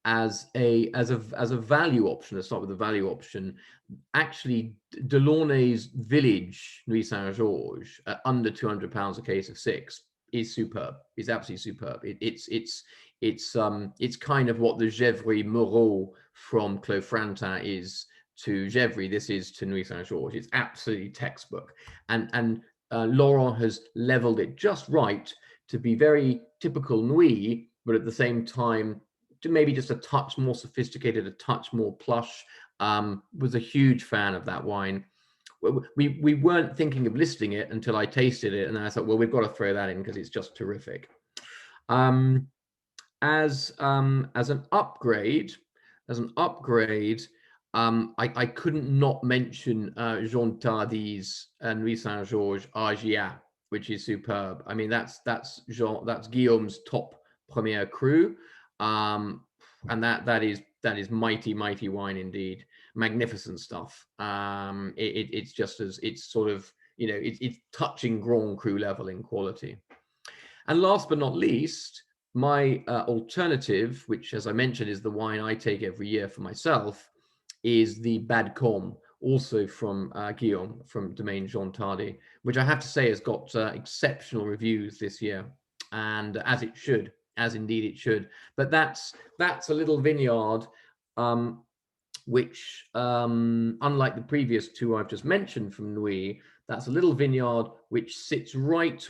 as a value option, let's start with the value option. Actually, Delaunay's village Nuits Saint-Georges at under £200 a case of 6 is superb. It's absolutely superb. It's kind of what the Gevrey-Meursault from Clefrantin is to Gevrey. This is to Nuits Saint-Georges. It's absolutely textbook. And Laurent has leveled it just right to be very typical Nuits, but at the same time to maybe just a touch more sophisticated, a touch more plush. Was a huge fan of that wine. We weren't thinking of listing it until I tasted it, and then I thought, well, we've got to throw that in because it's just terrific. As an upgrade, I couldn't not mention Jean Tardy's Nuits Saint-Georges Argia, which is superb. I mean, that's Guillaume's top Premier cru, and that is mighty wine indeed. Magnificent stuff. It's just as it's sort of it's touching Grand Cru level in quality. And last but not least, my alternative, which as I mentioned is the wine I take every year for myself, is the Bad Com, also from Guillaume from Domaine Jean Tardy, which I have to say has got exceptional reviews this year, and as it should. as indeed it should. But that's a little vineyard, which, unlike the previous two I've just mentioned from Nuits, that's a little vineyard which sits right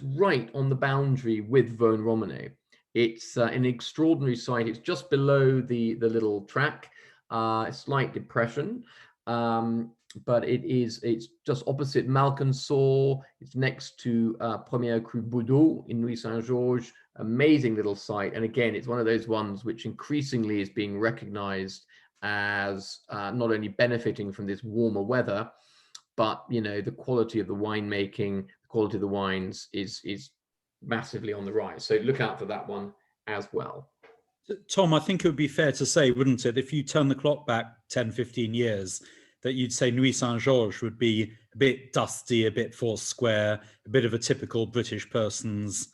on the boundary with Vosne-Romanée. It's an extraordinary site. It's just below the little track, a slight depression, but it's just opposite Malconceau. It's next to Première Cru Boudot in Nuits Saint-Georges. Amazing little site, and again, it's one of those ones which increasingly is being recognized as not only benefiting from this warmer weather, but the quality of the winemaking, the quality of the wines is massively on the rise. So look out for that one as well. Tom, I think it would be fair to say, wouldn't it, if you turn the clock back 10, 15 years, that you'd say Nuits Saint-Georges would be a bit dusty, a bit Foursquare, a bit of a typical British person's,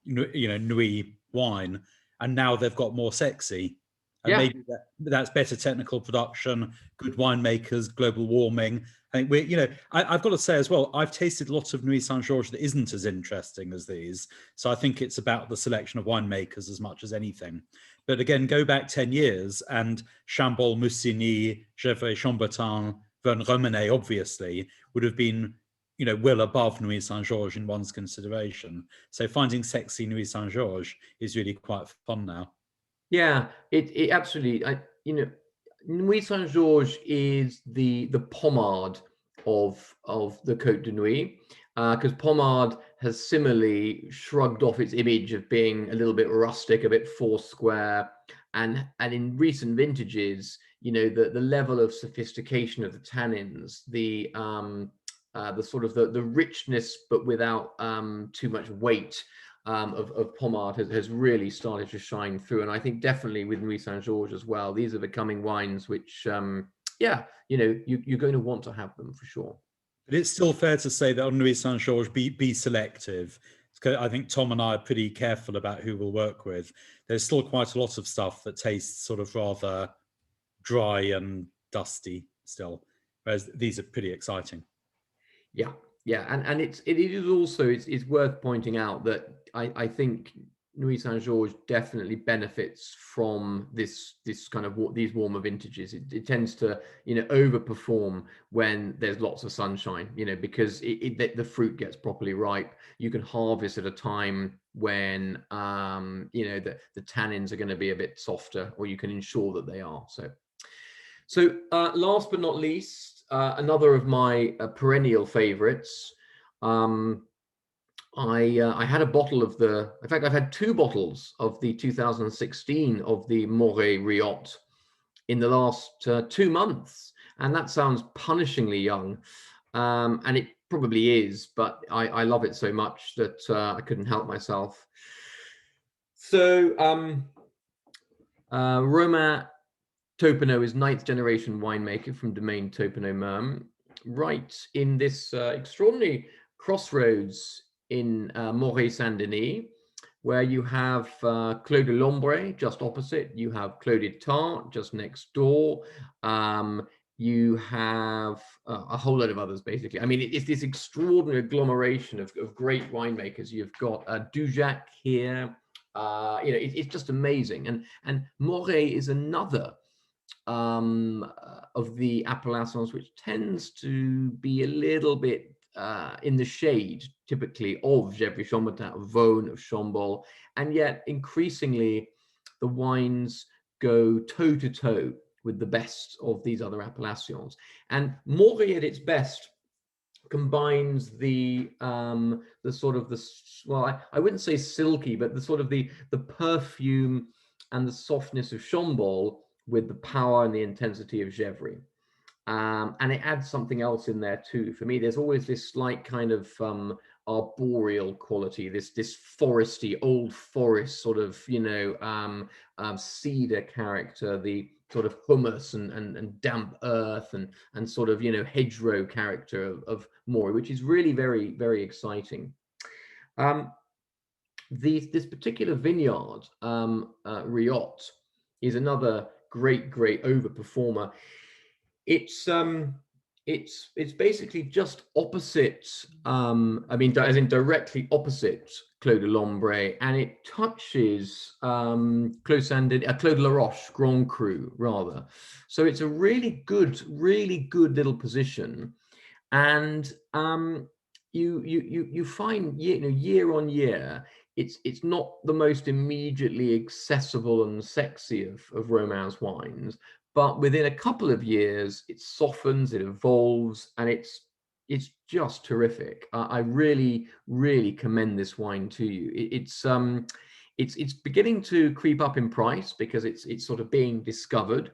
Nuits wine, and now they've got more sexy. And maybe that's better technical production, good winemakers, global warming. I think I've got to say as well, I've tasted lots of Nuits Saint-Georges that isn't as interesting as these. So I think it's about the selection of winemakers as much as anything. But again, go back 10 years and Chambolle, Musigny, Gevrey-Chambertin, Vosne-Romanée, obviously, would have been, well above Nuits Saint-Georges in one's consideration. So finding sexy Nuits Saint-Georges is really quite fun now. Yeah, it absolutely. Nuits Saint-Georges is the pommard of the Côte de Nuits, because pommard has similarly shrugged off its image of being a little bit rustic, a bit Foursquare, and in recent vintages, the level of sophistication of the tannins, the sort of the richness, but without too much weight. Of pommard has really started to shine through, and I think definitely with Nuits Saint-Georges as well, these are becoming wines which you're going to want to have them for sure. But it's still fair to say that on Nuits Saint-Georges, be selective. I think Tom and I are pretty careful about who we'll work with. There's still quite a lot of stuff that tastes sort of rather dry and dusty still, whereas these are pretty exciting. Yeah, and it is also it's worth pointing out that I think Nuits Saint-Georges definitely benefits from this kind of these warmer vintages. It tends to overperform when there's lots of sunshine, because the fruit gets properly ripe. You can harvest at a time when the tannins are going to be a bit softer, or you can ensure that they are. So last but not least, another of my perennial favorites. I had a bottle of in fact, I've had 2 bottles of the 2016 of the Morey Riotte in the last 2 months. And that sounds punishingly young. And it probably is, but I love it so much that I couldn't help myself. So Roma Topano is 9th generation winemaker from Domaine Taupenot-Merme, right in this extraordinary crossroads in Morey-Saint-Denis, where you have Clos de l'Ombre just opposite, you have Clos d'Étang just next door, you have a whole load of others, basically. I mean, it's this extraordinary agglomeration of great winemakers. You've got Dujac here, it's just amazing. And Morey is another of the appellations which tends to be a little bit in the shade, typically, of Gevrey-Chambertin, of Vosne, of Chambolle, and yet increasingly the wines go toe to toe with the best of these other appellations. And Morey at its best combines the sort of I wouldn't say silky, but the sort of the perfume and the softness of Chambolle with the power and the intensity of Gevrey. And it adds something else in there too. For me, there's always this slight kind of arboreal quality, this foresty, old forest sort of, cedar character, the sort of humus and damp earth and sort of, hedgerow character of Morey, which is really very, very exciting. This particular vineyard, Riotte, is another great overperformer. It's basically just opposite, as in directly opposite Clos de l'Ombre, and it touches Clos Saint-Denis, Clos de la Roche, Grand Cru, rather. So it's a really good little position. And you find, year on year, it's not the most immediately accessible and sexy of Romance wines, but within a couple of years, it softens, it evolves, and it's just terrific. I really commend this wine to you. It's beginning to creep up in price because it's sort of being discovered.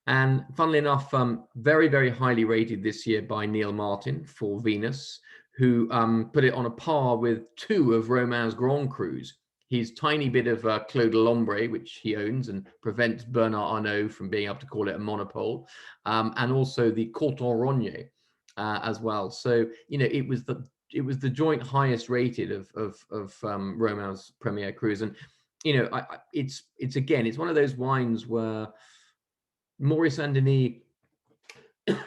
And funnily enough, very highly rated this year by Neil Martin for Venus, who put it on a par with 2 of Romain's Grand Crus. His tiny bit of Clos de l'Ombre, which he owns and prevents Bernard Arnault from being able to call it a monopole, and also the Corton Rognier as well. So, it was the joint highest rated of Romain's Premier Crus. And, it's one of those wines where Morey-Saint-Denis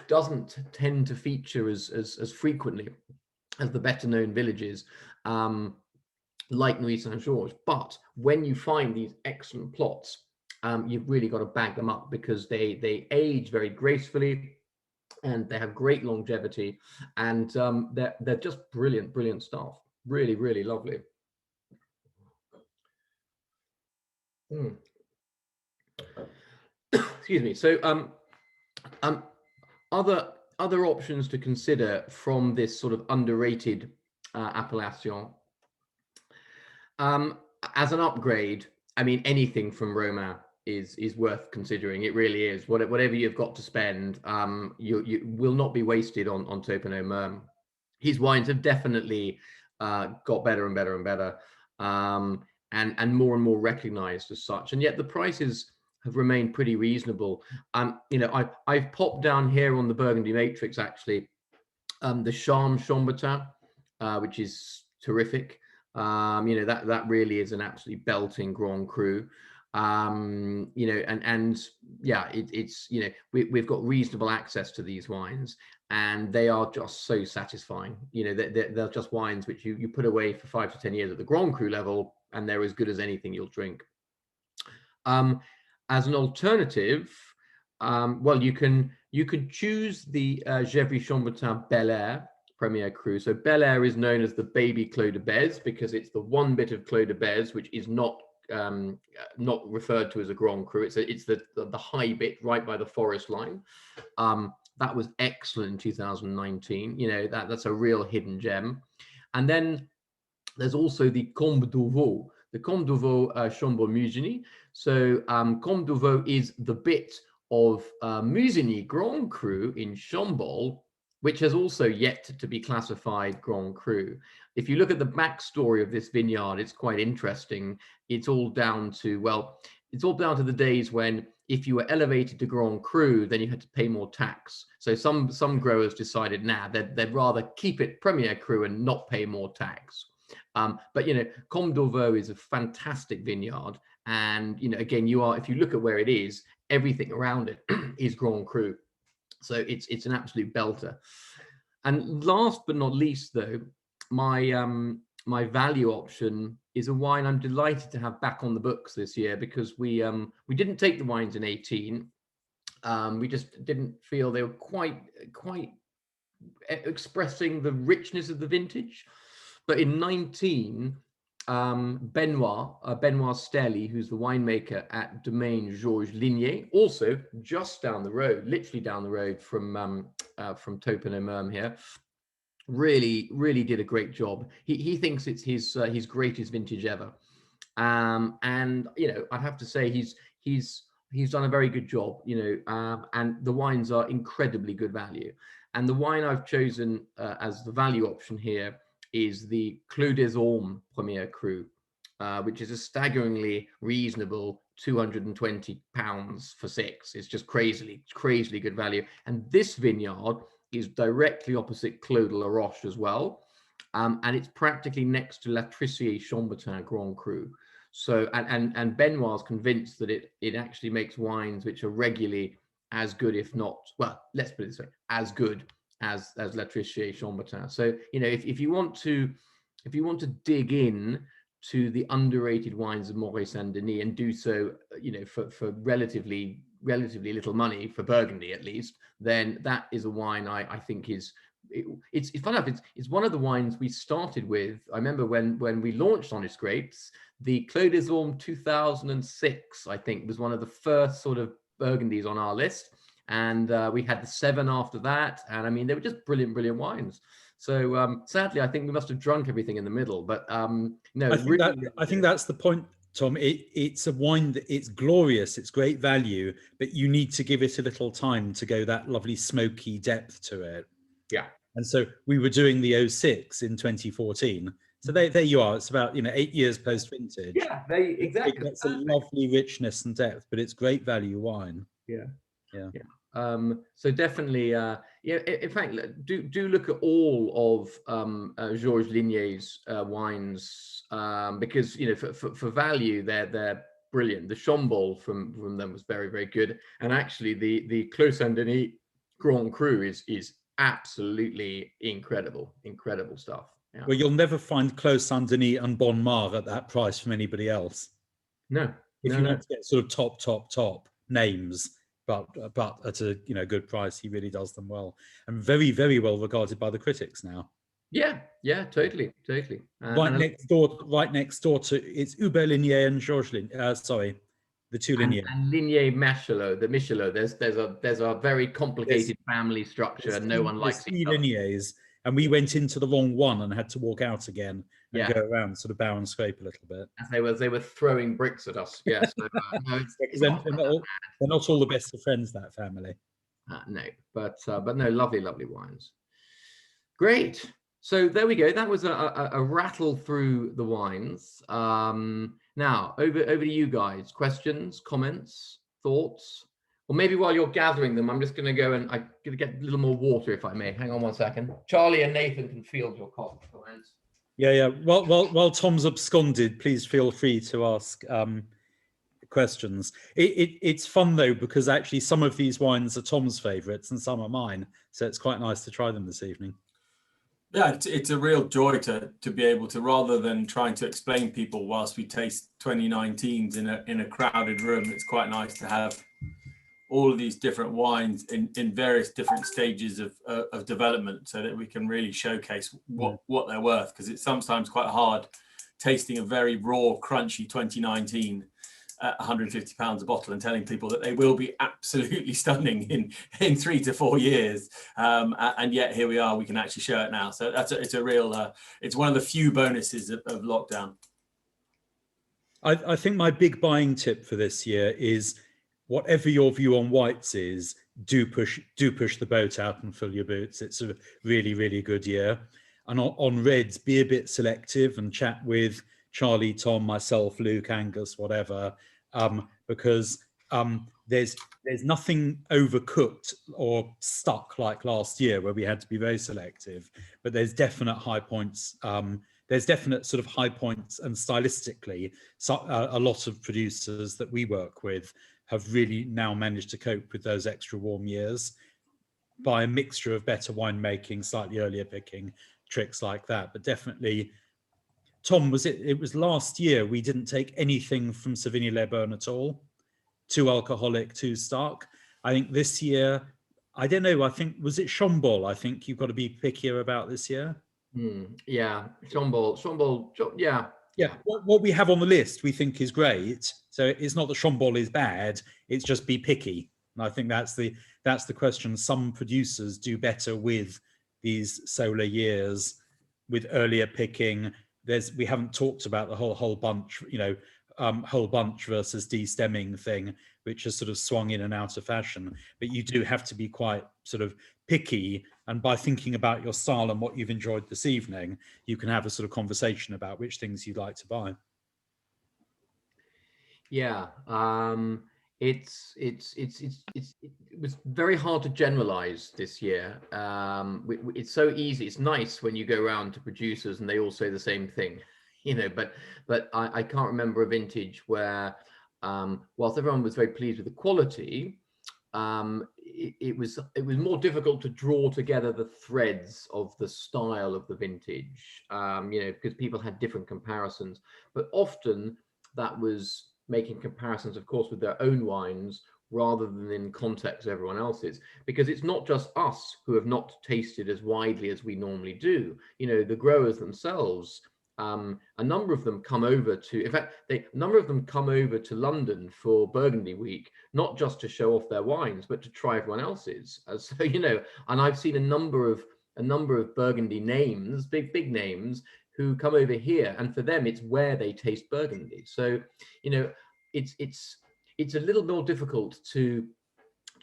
doesn't tend to feature as frequently as the better known villages, like Nuits Saint-Georges. But when you find these excellent plots, you've really got to bag them up, because they age very gracefully and they have great longevity, and they're just brilliant stuff. Really lovely. Excuse me. So other options to consider from this sort of underrated appellation. As an upgrade, I mean, anything from Roma is worth considering. It really is. Whatever you've got to spend, you will not be wasted on Taupenot-Merme. His wines have definitely got better and better, and more recognized as such. And yet the prices have remained pretty reasonable. I've popped down here on the Burgundy Matrix, actually, the Chassagne-Montrachet, which is terrific. That really is an absolutely belting Grand Cru. We've got reasonable access to these wines, and they are just so satisfying. They're just wines which you put away for 5 to 10 years at the Grand Cru level, and they're as good as anything you'll drink. As an alternative, you could choose the Gevrey-Chambertin Bel Air Premier Cru. So Bel Air is known as the baby Clos de Bez because it's the one bit of Clos de Bez which is not referred to as a Grand Cru. It's the high bit right by the forest line. That was excellent in 2019. That's a real hidden gem. And then there's also the Combe d'Auvaux. The Combe d'Auvaux Chambord-Musigny. So Combe d'Auvaux is the bit of Musigny Grand Cru in Chambord, which has also yet to be classified Grand Cru. If you look at the backstory of this vineyard, it's quite interesting. It's all down to the days when, if you were elevated to Grand Cru, then you had to pay more tax. So some growers decided, they'd rather keep it Premier Cru and not pay more tax. But Combe d'Auvaux is a fantastic vineyard, and again, if you look at where it is, everything around it is Grand Cru. So it's an absolute belter. And last but not least, though, my value option is a wine I'm delighted to have back on the books this year, because we didn't take the wines in 18. We just didn't feel they were quite expressing the richness of the vintage. But in 19, Benoit Sterli, who's the winemaker at Domaine Georges Lignier, also just down the road, literally down the road from Taupenot-Merme here, really did a great job. He thinks it's his greatest vintage ever, and I'd have to say he's done a very good job, and the wines are incredibly good value. And the wine I've chosen as the value option here is the Clos des Ormes Premier Cru, which is a staggeringly reasonable £220 for 6. It's just crazily good value. And this vineyard is directly opposite Clos de la Roche as well, and it's practically next to La Trissier-Chambertin Grand Cru. So and Benoit's convinced that it actually makes wines which are regularly as good, if not, well, let's put it this way, as good as La Trissier-Chambertin. So if you want to if you want to dig in to the underrated wines of Morey-Saint-Denis and do so, for relatively little money, for Burgundy at least, then that is a wine I think is. It's fun enough. It's one of the wines we started with. I remember when we launched Honest Grapes, the Clos des Ormes 2006, I think, was one of the first sort of Burgundies on our list, and we had the 7 after that, and I mean they were just brilliant wines. So sadly, I think we must have drunk everything in the middle. But no, I think that's the point, Tom. It's a wine that it's glorious, it's great value, but you need to give it a little time to go that lovely smoky depth to it. Yeah. And so we were doing the 06 in 2014. So there you are. It's about 8 years post vintage. Yeah, exactly. It gets a lovely richness and depth, but it's great value wine. Yeah. Yeah. So definitely, in fact, do look at all of Georges Lignier's wines, because for value they're brilliant. The Chambol from them was very good, and actually the Clos Saint-Denis Grand Cru is absolutely incredible stuff. Yeah. Well, you'll never find Clos Saint-Denis and Bon Mar at that price from anybody else. No. If you want to get sort of top names, but at a good price, he really does them well, and very well regarded by the critics now. Yeah, totally. Right next door to it's Hubert Lignier and Georges Lignier. Sorry, the two Lignier. And Lignier Michelot, the Michelot. There's a very complicated family structure, and no one likes each other. Ligniers, and we went into the wrong one and had to walk out again and go around, sort of bow and scrape a little bit. As they were throwing bricks at us. Yeah, so, no, they're not all the best of friends, that family. No, but no, lovely wines. Great. So there we go. That was a rattle through the wines. Now over to you guys. Questions, comments, thoughts, or maybe while you're gathering them, I'm just going to go and I'm going to get a little more water, if I may. Hang on one second. Charlie and Nathan can field your comments. Yeah. While Tom's absconded, please feel free to ask questions. It's fun though, because actually some of these wines are Tom's favourites and some are mine, so it's quite nice to try them this evening. Yeah, it's a real joy to be able to, rather than trying to explain people whilst we taste 2019s in a crowded room. It's quite nice to have all of these different wines in various different stages of development, so that we can really showcase what they're worth, because it's sometimes quite hard tasting a very raw, crunchy 2019 at £150 a bottle and telling people that they will be absolutely stunning in 3 to 4 years, and yet here we are, we can actually show it now. So it's a real it's one of the few bonuses of lockdown. I think my big buying tip for this year is, whatever your view on whites is, do push the boat out and fill your boots. It's a really good year. And on reds, be a bit selective and chat with Charlie, Tom, myself, Luke, Angus, whatever, because there's nothing overcooked or stuck like last year where we had to be very selective, but there's definite high points. There's definite sort of high points, and stylistically, a lot of producers that we work with have really now managed to cope with those extra warm years by a mixture of better winemaking, slightly earlier picking, tricks like that. But definitely, Tom, it was last year we didn't take anything from Sauvigny-les-Bains at all. Too alcoholic, too stark. I think this year, I don't know, I think, was it Chambol? I think you've got to be pickier about this year. Yeah, Chambol, yeah. Yeah, what we have on the list we think is great. So it's not that Chambol is bad, it's just be picky. And I think that's the question. Some producers do better with these solar years, with earlier picking. We haven't talked about the whole bunch, whole bunch versus de-stemming thing, which has sort of swung in and out of fashion. But you do have to be quite sort of picky, and by thinking about your style and what you've enjoyed this evening, you can have a sort of conversation about which things you'd like to buy. Yeah, it was very hard to generalize this year. It's so easy. It's nice when you go around to producers and they all say the same thing, but I can't remember a vintage where, whilst everyone was very pleased with the quality, it was more difficult to draw together the threads of the style of the vintage, because people had different comparisons, but often that was making comparisons, of course, with their own wines rather than in context of everyone else's, because it's not just us who have not tasted as widely as we normally do. The growers themselves, a number of them come over to, in fact, a number of them come over to London for Burgundy Week, not just to show off their wines, but to try everyone else's. So, and I've seen a number of Burgundy names, big names, who come over here, and for them, it's where they taste Burgundy. So, it's a little more difficult to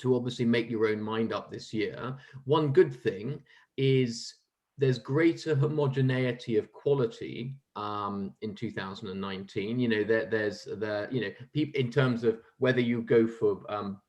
obviously make your own mind up this year. One good thing is there's greater homogeneity of quality in 2019. There's people in terms of whether you go for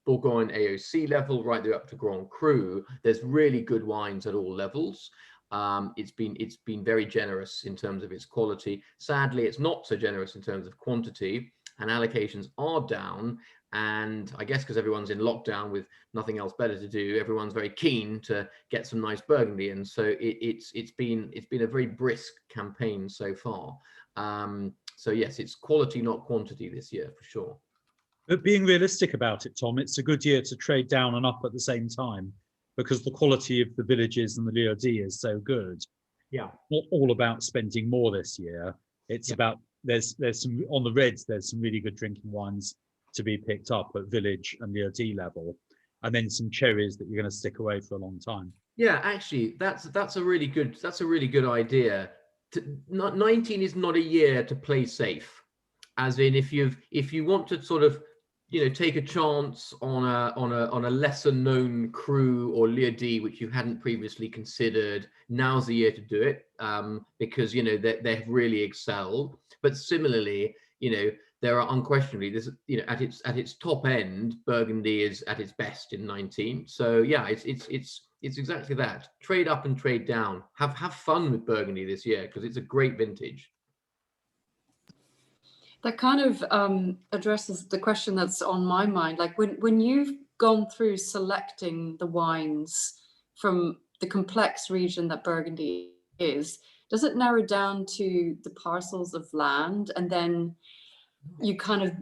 Bourgogne AOC level right there up to Grand Cru. There's really good wines at all levels. It's been very generous in terms of its quality. Sadly, it's not so generous in terms of quantity, and allocations are down. And I guess because everyone's in lockdown with nothing else better to do, everyone's very keen to get some nice Burgundy. And so it's been a very brisk campaign so far. So yes, it's quality, not quantity this year for sure. But being realistic about it, Tom, it's a good year to trade down and up at the same time, because the quality of the villages and the lieu is so good. Yeah. Not all about spending more this year. It's about, there's some, on the reds, there's some really good drinking wines to be picked up at village and lieu level, and then some cherries that you're going to stick away for a long time. Yeah, actually, that's a really good idea. 19 is not a year to play safe, as in if you want to sort of take a chance on a lesser known cru or lieu which you hadn't previously considered. Now's the year to do it, because they've really excelled. But similarly, there are unquestionably this, at its top end, Burgundy is at its best in 19. So yeah, it's exactly that. Trade up and trade down. Have fun with Burgundy this year, because it's a great vintage. That kind of addresses the question that's on my mind. Like when you've gone through selecting the wines from the complex region that Burgundy is, does it narrow down to the parcels of land, and then you kind of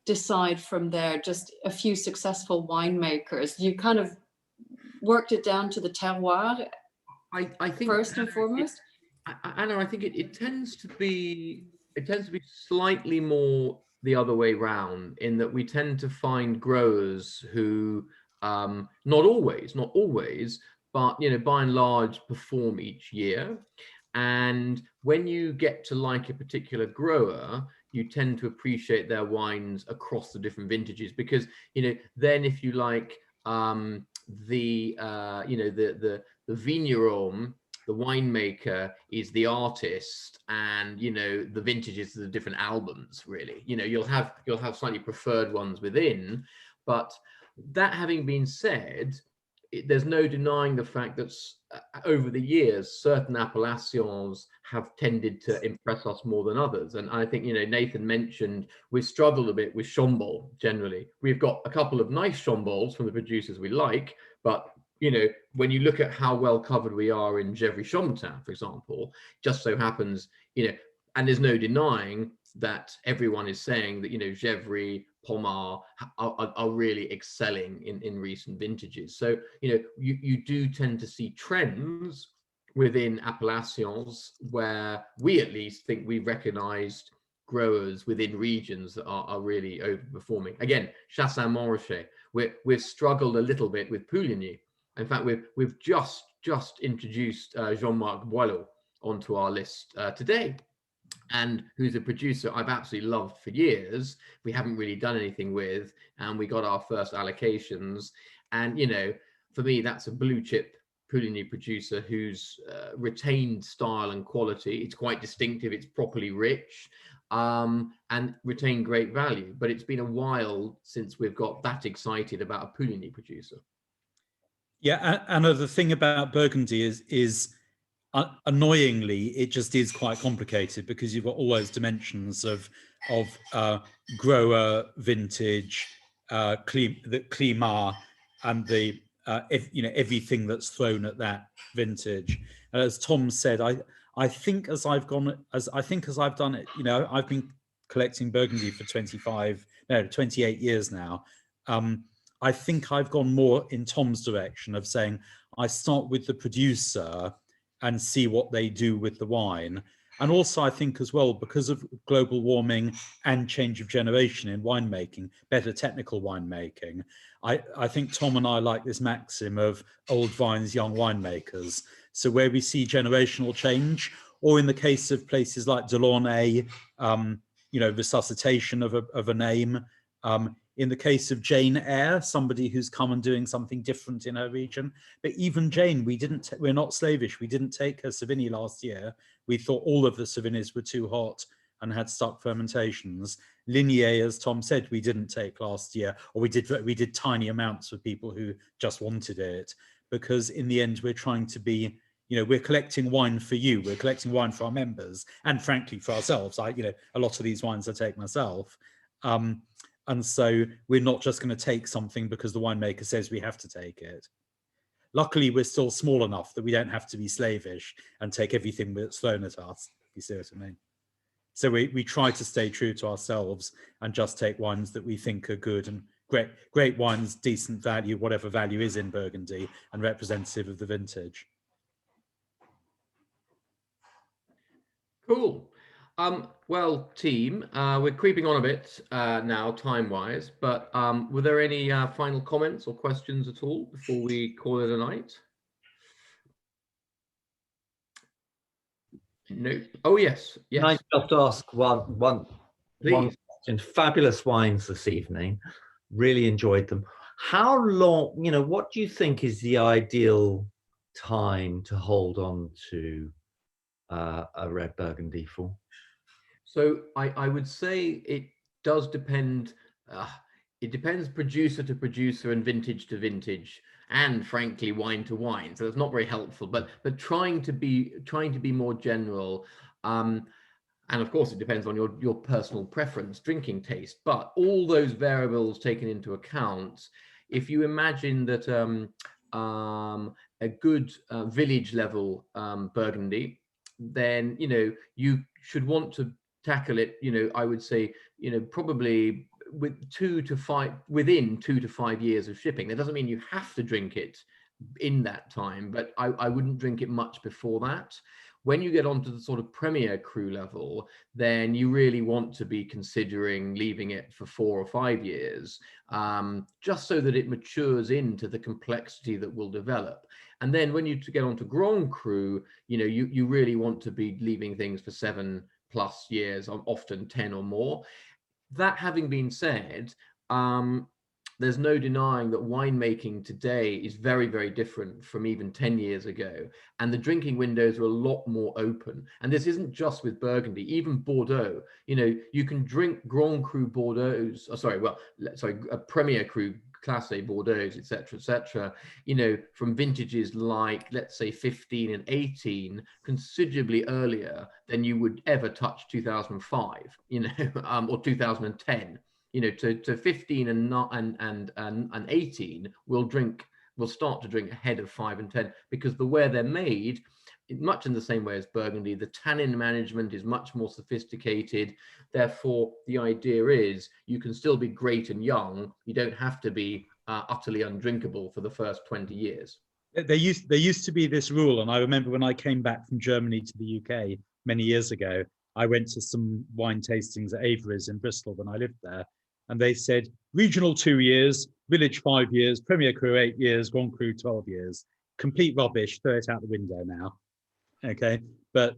decide from there just a few successful winemakers? You kind of worked it down to the terroir, I think first and foremost? Anna, I think it tends to be slightly more the other way round, in that we tend to find growers who not always, but by and large perform each year. And when you get to like a particular grower, you tend to appreciate their wines across the different vintages, because then if you like the vigneron, the winemaker is the artist, and the vintages are the different albums. Really, you'll have slightly preferred ones within. But that having been said, there's no denying the fact that over the years, certain appellations have tended to impress us more than others. And I think, Nathan mentioned we've struggled a bit with Chambol generally. We've got a couple of nice Chambols from the producers we like, but when you look at how well covered we are in Gevrey-Chambertin, for example, just so happens, and there's no denying that everyone is saying that, Gevrey, Pommard are really excelling in recent vintages. So, you do tend to see trends within appellations where we at least think we've recognized growers within regions that are really overperforming. Again, Chassagne-Montrachet, we've struggled a little bit with Pouligny. In fact, we've just introduced Jean-Marc Boileau onto our list today, and who's a producer I've absolutely loved for years. We haven't really done anything with, and we got our first allocations. And for me, that's a blue chip Pouligny producer who's retained style and quality. It's quite distinctive. It's properly rich, and retained great value. But it's been a while since we've got that excited about a Pouligny producer. Yeah, and the thing about Burgundy is annoyingly, it just is quite complicated, because you've got all those dimensions of grower, vintage, the climat, and the everything that's thrown at that vintage. And as Tom said, I think as I've done it, I've been collecting Burgundy for 28 years now. I think I've gone more in Tom's direction of saying I start with the producer and see what they do with the wine. And also I think as well, because of global warming and change of generation in winemaking, better technical winemaking, I think Tom and I like this maxim of old vines, young winemakers. So where we see generational change, or in the case of places like Delaunay, resuscitation of a name. In the case of Jane Eyre, somebody who's come and doing something different in her region. But even Jane, we're not slavish. We didn't take her Sauvigny last year. We thought all of the Sauvignys were too hot and had stuck fermentations. Lignier, as Tom said, we didn't take last year, or we did tiny amounts for people who just wanted it, because in the end we're trying to be, we're collecting wine for you. We're collecting wine for our members, and frankly for ourselves. A lot of these wines I take myself. And so we're not just going to take something because the winemaker says we have to take it. Luckily, we're still small enough that we don't have to be slavish and take everything that's thrown at us, if you see what I mean. So we try to stay true to ourselves and just take wines that we think are good and great wines, decent value, whatever value is in Burgundy, and representative of the vintage. Cool. Well, team, we're creeping on a bit now, time-wise, but were there any final comments or questions at all before we call it a night? No. Oh, yes. Yes. Can I just ask one question? Fabulous wines this evening. Really enjoyed them. How long, what do you think is the ideal time to hold on to a red Burgundy for? So I would say it does depend. It depends producer to producer and vintage to vintage, and frankly wine to wine. So it's not very helpful. But trying to be more general, and of course it depends on your personal preference, drinking taste. But all those variables taken into account, if you imagine that a good village level Burgundy, then you should want to tackle it, I would say, probably within 2 to 5 years of shipping. That doesn't mean you have to drink it in that time, but I wouldn't drink it much before that. When you get onto the sort of Premier Cru level, then you really want to be considering leaving it for 4 or 5 years, just so that it matures into the complexity that will develop. And then when you get onto Grand Cru, you really want to be leaving things for 7+ years, often 10 or more. That having been said, there's no denying that winemaking today is very, very different from even 10 years ago. And the drinking windows are a lot more open. And this isn't just with Burgundy, even Bordeaux. You can drink Grand Cru Bordeaux, Premier Cru Classé Bordeaux, etc., from vintages like, let's say, 15 and 18, considerably earlier than you would ever touch 2005, or 2010. To 15 and 18, we'll start to drink ahead of 5 and 10, because the way they're made, much in the same way as Burgundy, the tannin management is much more sophisticated. Therefore, the idea is you can still be great and young. You don't have to be utterly undrinkable for the first 20 years. There used to be this rule, and I remember when I came back from Germany to the UK many years ago, I went to some wine tastings at Avery's in Bristol when I lived there, and they said regional 2 years, village 5 years, Premier Cru 8 years, Grand Cru 12 years. Complete rubbish, throw it out the window now. Okay, but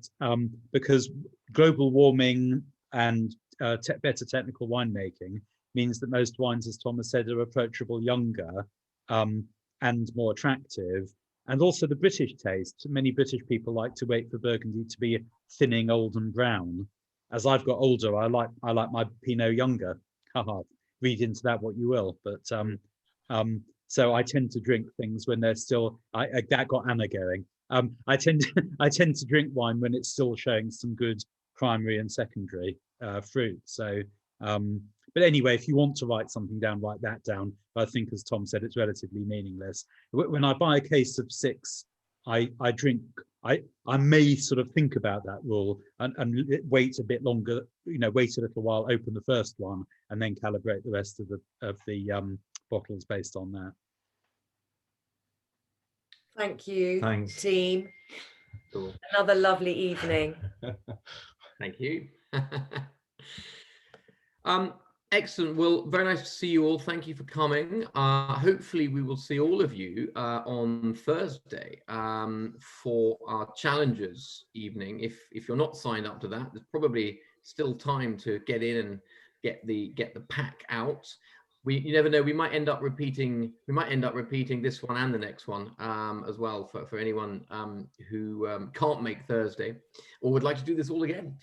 because global warming and better technical winemaking means that most wines, as Thomas said, are approachable younger and more attractive. And also the British taste. Many British people like to wait for Burgundy to be thinning, old and brown. As I've got older, I like my Pinot younger. Haha, read into that what you will. But so I tend to drink things when they're still. That got Anna going. I tend to drink wine when it's still showing some good primary and secondary fruit. So, But anyway, if you want to write something down, write that down. But I think, as Tom said, it's relatively meaningless. When I buy a case of 6, I may sort of think about that rule and wait a bit longer, wait a little while, open the first one, and then calibrate the rest of the bottles based on that. Thank you, Thanks. team. Cool. Another lovely evening. Thank you. Excellent. Well, very nice to see you all. Thank you for coming. Hopefully we will see all of you on Thursday for our Challengers evening. If you're not signed up to that, there's probably still time to get in and get the pack out. You never know, we might end up repeating this one and the next one as well for anyone who can't make Thursday or would like to do this all again.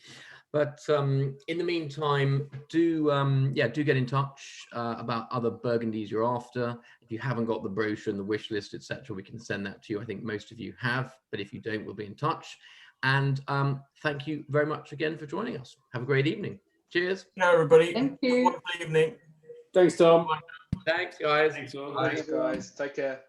But in the meantime, do get in touch about other Burgundies you're after. If you haven't got the brochure and the wish list, etc., we can send that to you. I think most of you have, but if you don't, we'll be in touch. And thank you very much again for joining us. Have a great evening. Cheers. Yeah, everybody. Thank you. Wonderful evening. Thanks, Tom. Thanks, guys. Thanks, Tom. Bye. Thanks, guys. Take care.